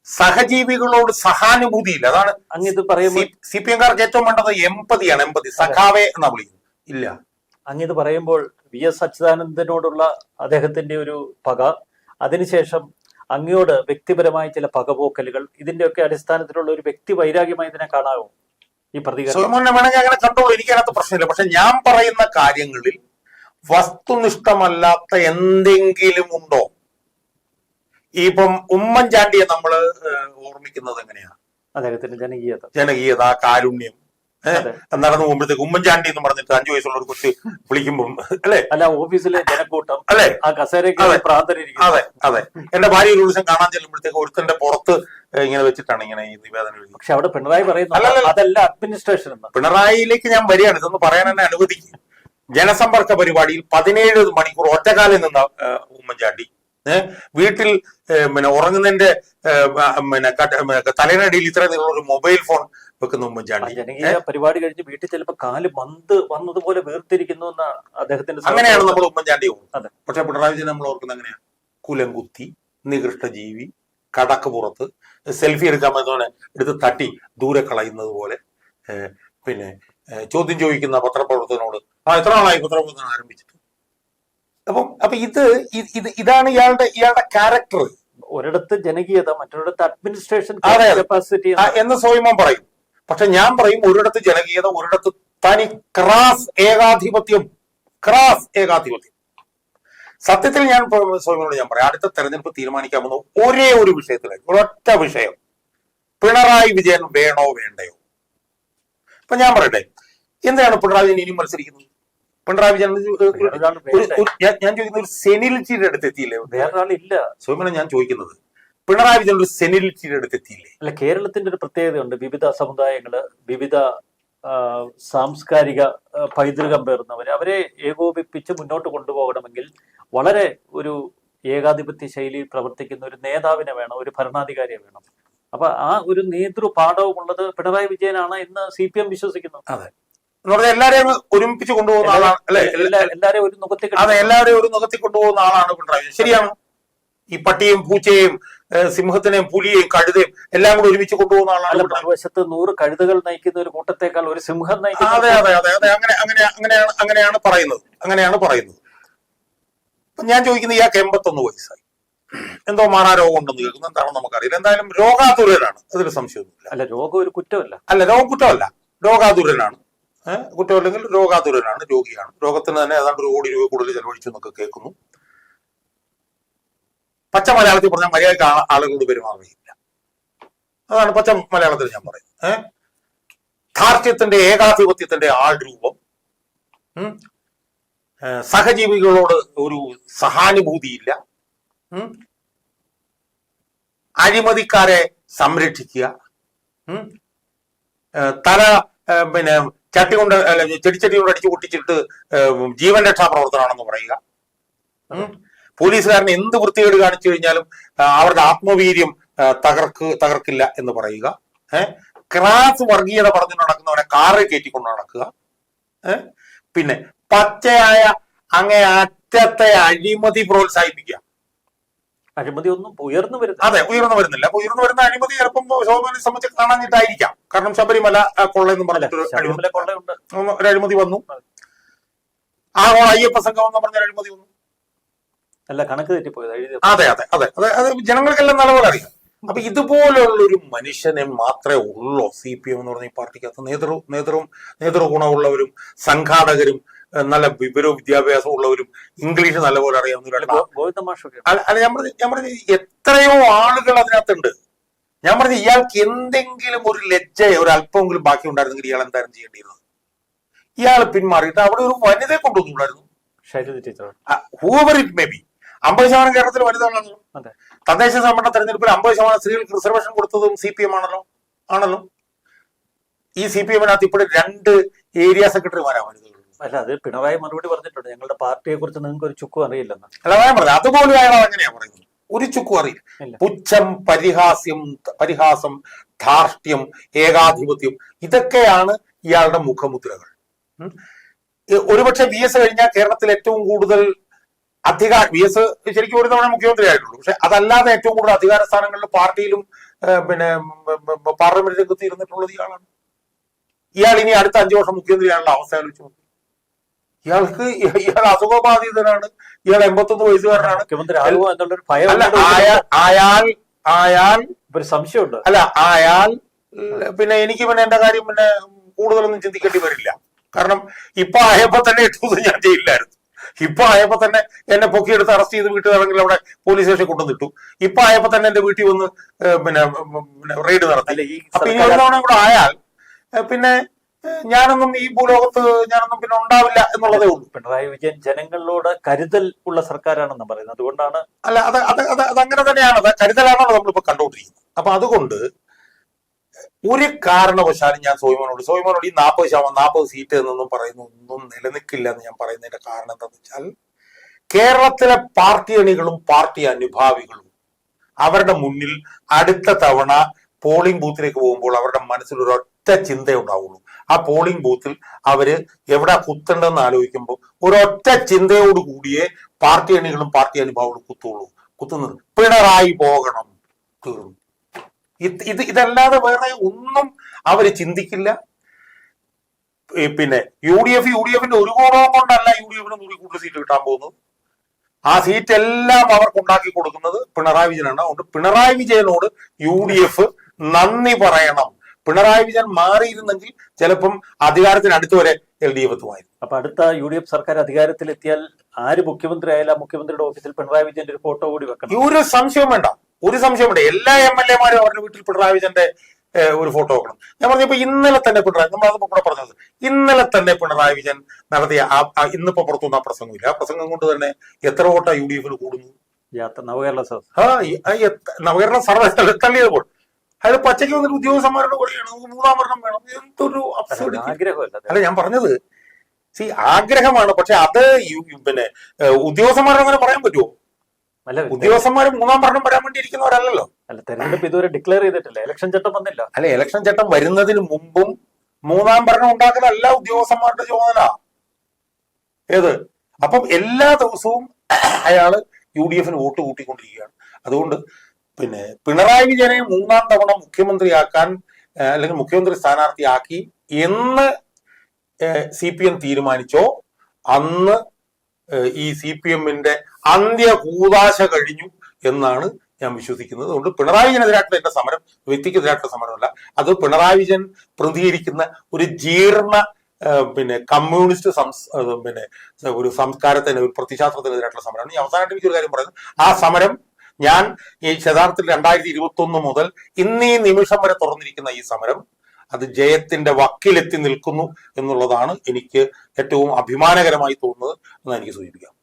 സഹജീവികളോട് സഹാനുഭൂതിയില്ല. അതാണ് അങ്ങിത് പറയുമ്പോൾ CPM-കാർക്ക് ഏറ്റവും വേണ്ടത് എമ്പതിയാണ്. സഖാവെ എന്നാ വിളിക്കുന്നത്. ഇല്ല, അങ്ങിത് പറയുമ്പോൾ VS അച്യുതാനന്ദനോടുള്ള അദ്ദേഹത്തിന്റെ ഒരു പക, അതിനുശേഷം അങ്ങയോട് വ്യക്തിപരമായ ചില പകപോക്കലുകൾ, ഇതിന്റെയൊക്കെ അടിസ്ഥാനത്തിലുള്ള ഒരു വ്യക്തി വൈരാഗ്യമായി ഇതിനെ കാണാമോ ഈ പ്രതികരണം? വേണമെങ്കിൽ അങ്ങനെ കണ്ടോളൂ, എനിക്കതിനകത്ത് പ്രശ്നമില്ല. പക്ഷെ ഞാൻ പറയുന്ന കാര്യങ്ങളിൽ വസ്തുനിഷ്ഠമല്ലാത്ത എന്തെങ്കിലും ഉണ്ടോ? ഇപ്പം ഉമ്മൻചാണ്ടിയെ നമ്മൾ ഓർമ്മിക്കുന്നത് എങ്ങനെയാ? അദ്ദേഹത്തിന്റെ ജനകീയത, കാരുണ്യം. നടന്നു പോകുമ്പോഴത്തേക്ക് ഉമ്മൻചാണ്ടി എന്ന് പറഞ്ഞിട്ട് 5 വയസ്സുള്ള ഒരു കുട്ടി വിളിക്കുമ്പോൾ അല്ല ഓഫീസിലെ ജനക്കൂട്ടം അല്ലെ? അതെ. എന്റെ ഭാര്യ ഒരു ദിവസം കാണാൻ ചെല്ലുമ്പോഴത്തേക്ക് ഒരുത്തന്റെ പുറത്ത് ഇങ്ങനെ വെച്ചിട്ടാണ് ഇങ്ങനെ ഈ നിവേദനം എഴുതി. പക്ഷെ അവിടെ പിണറായി പറയുന്നത് അതല്ല അഡ്മിനിസ്ട്രേഷൻ. പിണറായിയിലേക്ക് ഞാൻ വരികയാണ്, ഇതൊന്ന് പറയാൻ എന്നെ അനുവദിക്കും. ജനസമ്പർക്ക പരിപാടിയിൽ 17 മണിക്കൂർ ഒറ്റക്കാലിൽ നിന്ന ഉമ്മൻചാണ്ടി വീട്ടിൽ പിന്നെ ഉറങ്ങുന്നതിന്റെ തലയിനടിയിൽ ഇത്ര ഒരു മൊബൈൽ ഫോൺ വെക്കുന്ന ഉമ്മൻചാണ്ടി. ജനകീയ പരിപാടി കഴിഞ്ഞ് വീട്ടിൽ ചിലപ്പോൾ കാല് മന്ത് വന്നതുപോലെ വീർത്തിരിക്കുന്നു എന്ന അദ്ദേഹത്തിന്റെ അങ്ങനെയാണ് നമ്മൾ ഉമ്മൻചാണ്ടി പോകുന്നത്. പക്ഷെ പിണറായി വിജയൻ നമ്മൾ ഓർക്കുന്നത് അങ്ങനെയാണ്. കുലംകുത്തി, നികൃഷ്ടജീവി, കടക്ക് പുറത്ത് സെൽഫി എടുക്കാൻ പറ്റുന്നവനെ എടുത്ത് തട്ടി ദൂരെ കളയുന്നത് പോലെ പിന്നെ ചോദ്യം ചോദിക്കുന്ന പത്രപ്രവർത്തകനോട് എത്ര നാളായി പത്രപ്രവർത്തനം ആരംഭിച്ചിട്ട്. അപ്പൊ ഇതാണ് ഇയാളുടെ ക്യാരക്ടർ. ഒരിടത്ത് ജനകീയത, മറ്റൊരിടത്ത് അഡ്മിനിസ്ട്രേഷൻ കപ്പാസിറ്റി എന്ന് സ്വയമം പറയും. പക്ഷെ ഞാൻ പറയും ഒരിടത്ത് ജനകീയത, ഒരിടത്ത് തനി ക്രാസ് ഏകാധിപത്യം. സത്യത്തിൽ ഞാൻ സ്വയമോട് ഞാൻ പറയാം, അടുത്ത തെരഞ്ഞെടുപ്പ് തീരുമാനിക്കാൻ പോകുന്ന ഒരേ ഒരു വിഷയത്തിലായി, ഒരൊറ്റ വിഷയം, പിണറായി വിജയൻ വേണോ വേണ്ടയോ. ഇപ്പൊ ഞാൻ പറയട്ടെ, എന്താണ് പിണറായി വിജയൻ ഇനിയും മത്സരിക്കുന്നത്? പിണറായി വിജയൻ ഞാൻ ചോദിക്കുന്ന ഒരു സെനിലിറ്റിയുടെ അടുത്ത് എത്തിയില്ലേ? വേറൊരാളില്ല. സ്വയമനം ഞാൻ ചോദിക്കുന്നത്, പിണറായി വിജയൻ ഒരു സെനിലിറ്റിയുടെ അടുത്ത് എത്തിയില്ലേ? അല്ല, കേരളത്തിന്റെ ഒരു പ്രത്യേകതയുണ്ട്. വിവിധ സമുദായങ്ങള്, വിവിധ സാംസ്കാരിക പൈതൃകം പേർന്നവര്, അവരെ ഏകോപിപ്പിച്ച് മുന്നോട്ട് കൊണ്ടുപോകണമെങ്കിൽ വളരെ ഒരു ഏകാധിപത്യ ശൈലിയിൽ പ്രവർത്തിക്കുന്ന ഒരു നേതാവിനെ വേണം, ഒരു ഭരണാധികാരിയെ വേണം. അപ്പൊ ആ ഒരു നേതൃപാഠവും ഉള്ളത് പിണറായി വിജയനാണ് എന്ന് CPM വിശ്വസിക്കുന്നു. അതെ, എന്ന് പറഞ്ഞാൽ എല്ലാരെയും ഒരുമിപ്പിച്ച് കൊണ്ടുപോകുന്ന ആളാണ് അല്ലെ? എല്ലാരെയും ഒരു മുഖത്തേക്ക്, അതെ, എല്ലാവരെയും ഒരു മുഖത്തിൽ കൊണ്ടുപോകുന്ന ആളാണ് പിണറായി വിജയൻ. ശരിയാണ്. ഈ പട്ടിയും പൂച്ചയും സിംഹത്തിനെയും പുലിയെയും കഴുതയും എല്ലാം കൂടി ഒരുമിച്ച് കൊണ്ടുപോകുന്ന ആളാണ്. മറുവശത്ത് 100 കഴുതകൾ നയിക്കുന്ന ഒരു കൂട്ടത്തേക്കാൾ ഒരു സിംഹം നയിക്കുന്ന. അതെ അതെ അതെ അതെ അങ്ങനെയാണ് പറയുന്നത്. ഞാൻ ചോദിക്കുന്നത്, ഇയാൾക്ക് 81 വയസ്സായി, എന്തോ മാറാരോഗം ഉണ്ടെന്ന് കേൾക്കുന്നു. എന്താണെന്ന് നമുക്കറിയില്ല. എന്തായാലും രോഗാതുരനാണ്, അതിൽ സംശയമൊന്നുമില്ല. അല്ല, രോഗം ഒരു കുറ്റമല്ല. അല്ല, രോഗം കുറ്റമല്ല, രോഗാതുരനാണ്. കുറ്റമല്ലെങ്കിൽ രോഗാതുരനാണ്, രോഗിയാണ്. രോഗത്തിന് തന്നെ ഏതാണ്ട് 1 കോടി രൂപ കൂടുതൽ ചെലവഴിച്ചു എന്നൊക്കെ കേൾക്കുന്നു. പച്ച മലയാളത്തിൽ പറഞ്ഞാൽ മര്യാദയ്ക്ക് ആളുകളോട് പെരുമാറുകയില്ല. അതാണ് പച്ച മലയാളത്തിൽ ഞാൻ പറയുന്നത്. ധാർഷ്ട്യത്തിന്റെ, ഏകാധിപത്യത്തിന്റെ ആൾ രൂപം, സഹജീവികളോട് ഒരു സഹാനുഭൂതിയില്ല, അഴിമതിക്കാരെ സംരക്ഷിക്കുക, തല പിന്നെ ചെടിച്ചട്ടി കൊണ്ട് അടിച്ചു പൊട്ടിച്ചിട്ട് ജീവൻ രക്ഷാ പ്രവർത്തനമാണെന്ന് പറയുക, പോലീസുകാരന് എന്ത് വൃത്തികേട് കാണിച്ചു കഴിഞ്ഞാലും അവരുടെ ആത്മവീര്യം തകർക്കില്ല എന്ന് പറയുക, ക്രാസ് വർഗീയത പറഞ്ഞു നടക്കുന്നവരെ കാറിൽ കയറ്റിക്കൊണ്ട് നടക്കുക, പിന്നെ പച്ചയായ അങ്ങേ അറ്റത്തെ അഴിമതി പ്രോത്സാഹിപ്പിക്കുക. അഴിമതി ഒന്നും ഉയർന്നു വരുന്നില്ല. അതെ, ഉയർന്നു വരുന്നില്ല. അപ്പൊ ഉയർന്നു വരുന്ന അഴിമതി ചിലപ്പം ശോഭനെ സംബന്ധിച്ച് കാണാഞ്ഞിട്ടായിരിക്കാം. കാരണം ശബരിമല കൊള്ളയെന്നും പറഞ്ഞിട്ടൊരു അഴിമതി വന്നു. ആഗോള അയ്യപ്പ സംഘം എന്ന് പറഞ്ഞ അഴിമതി വന്നു. അല്ല, കണക്ക് തെറ്റിപ്പോയത്. അതെ അതെ അതെ അതെ അത് ജനങ്ങൾക്കെല്ലാം നല്ലപോലെ അറിയാം. അപ്പൊ ഇതുപോലുള്ളൊരു മനുഷ്യനെ മാത്രമേ ഉള്ളൂ CPM എന്ന് പറഞ്ഞ ഈ പാർട്ടിക്കകത്ത്. നേതൃഗുണമുള്ളവരും സംഘാടകരും നല്ല വിവരവും വിദ്യാഭ്യാസവും ഉള്ളവരും ഇംഗ്ലീഷ് നല്ലപോലെ അറിയാവുന്നവരും. അല്ല, ഞാൻ പറഞ്ഞ എത്രയോ ആളുകൾ അതിനകത്തുണ്ട്. ഞാൻ പറഞ്ഞ ഇയാൾക്ക് എന്തെങ്കിലും ഒരു ലജ്ജയോ ഒരു അല്പമെങ്കിലും ബാക്കി ഉണ്ടായിരുന്നെങ്കിൽ ഇയാൾ എന്തായാലും ചെയ്യേണ്ടിയിരുന്നത്. ഇയാൾ പിന്മാറിയിട്ട് അവിടെ ഒരു വനിതയെ കൊണ്ടുവന്നുണ്ടായിരുന്നു. However it may be. 50% കേരളത്തിൽ വനിതകളാണല്ലോ. തദ്ദേശ സംവരണ തെരഞ്ഞെടുപ്പിൽ 50% സ്ത്രീകൾക്ക് റിസർവേഷൻ കൊടുത്തതും CPM ആണല്ലോ. ഈ CPM-നകത്ത് ഇപ്പോഴും 2 ഏരിയ സെക്രട്ടറിമാരാണ് വനിതകൾ. അല്ല, അത് പിണറായി മറുപടി പറഞ്ഞിട്ടുണ്ട്, ഞങ്ങളുടെ പാർട്ടിയെ കുറിച്ച് നിങ്ങൾക്ക് ഒരു ചുക്കും അറിയില്ലെന്ന്. അല്ല, ഞാൻ പറഞ്ഞു അതുപോലും അയാൾ എങ്ങനെയാ പറയുന്നത്? ഒരു ചുക്കും അറിയില്ല. പുച്ഛം, പരിഹാസം, ധാർഷ്ട്യം, ഏകാധിപത്യം, ഇതൊക്കെയാണ് ഇയാളുടെ മുഖമുദ്രകൾ. ഒരുപക്ഷെ VS കഴിഞ്ഞാൽ കേരളത്തിൽ ഏറ്റവും കൂടുതൽ VS ശരിക്കും ഒരു തവണ മുഖ്യമന്ത്രി ആയിട്ടുള്ളൂ. പക്ഷെ അതല്ലാതെ ഏറ്റവും കൂടുതൽ അധികാര സ്ഥാനങ്ങളിൽ പാർട്ടിയിലും പിന്നെ പാർലമെന്റ് രംഗത്ത് ഇരുന്നിട്ടുള്ളത് ഇയാളാണ്. ഇയാൾ ഇനി അടുത്ത 5 വർഷം മുഖ്യമന്ത്രിയാണുള്ള അവസ്ഥ ആലോചിച്ചു. ഇയാൾ അസുഖബാധിതനാണ്. ഇയാൾ 81 വയസ്സുകാരനാണ്. ആയാൽ ഒരു സംശയമുണ്ട്. അല്ല, ആയാൽ പിന്നെ എനിക്ക് പിന്നെ എന്റെ കാര്യം പിന്നെ കൂടുതലൊന്നും ചിന്തിക്കേണ്ടി വരില്ല. കാരണം ഇപ്പൊ ആയപ്പോ തന്നെ 8 ദിവസം ഞാൻ ജയിലിലായിരുന്നു. ഇപ്പൊ ആയപ്പോ തന്നെ എന്നെ പൊക്കിയെടുത്ത് അറസ്റ്റ് ചെയ്ത് വീട്ടിലിറങ്ങി അവിടെ പോലീസ് സ്റ്റേഷനിൽ കൊണ്ടുവന്നിട്ടു. ഇപ്പൊ ആയപ്പോ തന്നെ എന്റെ വീട്ടിൽ വന്ന് പിന്നെ റെയ്ഡ് നടത്തി. അപ്പൊ ഇനി ഒരു തവണ കൂടെ ആയാൽ പിന്നെ ഞാനൊന്നും ഈ ഭൂലോകത്ത് പിന്നെ ഉണ്ടാവില്ല എന്നുള്ളതേ ഉള്ളൂ. പിണറായി വിജയൻ ജനങ്ങളോട് കരുതൽ ഉള്ള സർക്കാരാണെന്ന് പറയുന്നത് അതുകൊണ്ടാണ്. അല്ല, അതങ്ങനെ തന്നെയാണ്. കരുതലാണല്ലോ നമ്മളിപ്പോ കണ്ടുകൊണ്ടിരിക്കുന്നത്. അപ്പൊ അതുകൊണ്ട് ഒരു കാരണവശാലും ഞാൻ സോയിമോനോട് ഈ 40 സീറ്റ് എന്നൊന്നും പറയുന്ന ഒന്നും നിലനിൽക്കില്ല എന്ന് ഞാൻ പറയുന്നതിന്റെ കാരണം എന്താണെന്ന് വെച്ചാൽ കേരളത്തിലെ പാർട്ടി അണികളും പാർട്ടി അനുഭാവികളും അവരുടെ മുന്നിൽ അടുത്ത തവണ പോളിംഗ് ബൂത്തിലേക്ക് പോകുമ്പോൾ അവരുടെ മനസ്സിൽ ഒരൊറ്റ ചിന്തയേ ഉണ്ടാവുള്ളൂ. ആ പോളിംഗ് ബൂത്തിൽ അവര് എവിടെ കുത്തേണ്ടതെന്ന് ആലോചിക്കുമ്പോൾ ഒരൊറ്റ ചിന്തയോട് കൂടിയേ പാർട്ടി അണികളും പാർട്ടി അനുഭാവികളും കുത്തുന്നത് പിണറായി പോകണം, തീർന്നു. ഇതല്ലാതെ വേറെ ഒന്നും അവര് ചിന്തിക്കില്ല. പിന്നെ യു ഡി എഫിന്റെ ഒരു കോണവും കൊണ്ടല്ല UDF-ന് 100 കൂടുതൽ സീറ്റ് കിട്ടാൻ പോകുന്നത്. ആ സീറ്റ് എല്ലാം അവർക്ക് ഉണ്ടാക്കി കൊടുക്കുന്നത് പിണറായി വിജയനാണ്. അതുകൊണ്ട് പിണറായി വിജയനോട് UDF നന്ദി പറയണം. പിണറായി വിജയൻ മാറിയിരുന്നെങ്കിൽ ചിലപ്പം അധികാരത്തിന് അടുത്ത് വരെ LDF എത്തുമായിരുന്നു. അപ്പൊ അടുത്ത UDF സർക്കാർ അധികാരത്തിലെത്തിയാൽ ആര് മുഖ്യമന്ത്രി ആയാലും മുഖ്യമന്ത്രിയുടെ ഓഫീസിൽ പിണറായി വിജയന്റെ ഒരു ഫോട്ടോ കൂടി വെക്കണം. ഒരു സംശയം വേണ്ട. എല്ലാ MLA-മാരും അവരുടെ വീട്ടിൽ പിണറായി വിജയന്റെ ഒരു ഫോട്ടോ വെക്കണം. ഞാൻ പറഞ്ഞപ്പോ ഇന്നലെ തന്നെ നമ്മളത് കൂടെ പറഞ്ഞത്, ഇന്നലെ തന്നെ പിണറായി വിജയൻ നടത്തിയ ഇന്നിപ്പോ പുറത്തുനിന്ന് ആ പ്രസംഗമില്ല. ആ പ്രസംഗം കൊണ്ട് തന്നെ എത്ര വോട്ടാ UDF-ന് കൂടുന്നു? നവകേരള സദസ് നവകേരള സർവ്വ തള്ളിയപ്പോൾ അത് പച്ചയ്ക്ക് വന്നിട്ട് ഉദ്യോഗസ്ഥന്മാരുടെ കൂടെയാണ് നമുക്ക് 3-ാം ഭരണം വേണം. എന്തൊരു ആഗ്രഹമല്ല. അല്ല ഞാൻ പറഞ്ഞത് ആഗ്രഹമാണ്. പക്ഷെ അത് പിന്നെ ഉദ്യോഗസ്ഥന്മാരെ അങ്ങനെ പറയാൻ പറ്റുമോ? ഉദ്യോഗസ്ഥന്മാർ 3-ാം ഭരണം വരാൻ വേണ്ടി ഇരിക്കുന്നവരല്ലോ. അല്ല, തെരഞ്ഞെടുപ്പ് ഇതുവരെ ഡിക്ലെയർ ചെയ്തിട്ടില്ല. ഇലക്ഷൻ ചട്ടം വന്നില്ല. അല്ല, ഇലക്ഷൻ ചട്ടം വരുന്നതിന് മുമ്പും 3-ാം ഭരണം ഉണ്ടാക്കുന്നതല്ല ഉദ്യോഗസ്ഥന്മാരുടെ ചുമതല. ഏത് അപ്പം എല്ലാ ദിവസവും അയാള് UDF-ന് വോട്ട് കൂട്ടിക്കൊണ്ടിരിക്കുകയാണ്. അതുകൊണ്ട് പിന്നെ പിണറായി വിജയനെ 3-ാം തവണ മുഖ്യമന്ത്രിയാക്കാൻ അല്ലെങ്കിൽ മുഖ്യമന്ത്രി സ്ഥാനാർത്ഥിയാക്കി എന്ന് CPM തീരുമാനിച്ചോ അന്ന് ഈ CPM-ന്റെ അന്ത്യ കൂതാശ കഴിഞ്ഞു എന്നാണ് ഞാൻ വിശ്വസിക്കുന്നത്. അതുകൊണ്ട് പിണറായി വിജയനെതിരായിട്ടുള്ള എന്റെ സമരം വ്യക്തിക്കെതിരായിട്ടുള്ള സമരമല്ല, അത് പിണറായി വിജയൻ പ്രതികരിക്കുന്ന ഒരു ജീർണ പിന്നെ കമ്മ്യൂണിസ്റ്റ് പിന്നെ ഒരു സംസ്കാരത്തിന് ഒരു പ്രതിശാസ്ത്രത്തിനെതിരായിട്ടുള്ള സമരമാണ്. ഈ അവസാനമായിട്ട് എനിക്കൊരു കാര്യം പറയുന്നത്, ആ സമരം ഞാൻ ഈ യഥാർത്ഥത്തിൽ 2021 മുതൽ ഇന്നീ നിമിഷം വരെ തുറന്നിരിക്കുന്ന ഈ സമരം അത് ജയത്തിന്റെ വക്കിലെത്തി നിൽക്കുന്നു എന്നുള്ളതാണ് എനിക്ക് ഏറ്റവും അഭിമാനകരമായി തോന്നുന്നത് എന്ന് എനിക്ക് സൂചിപ്പിക്കാം.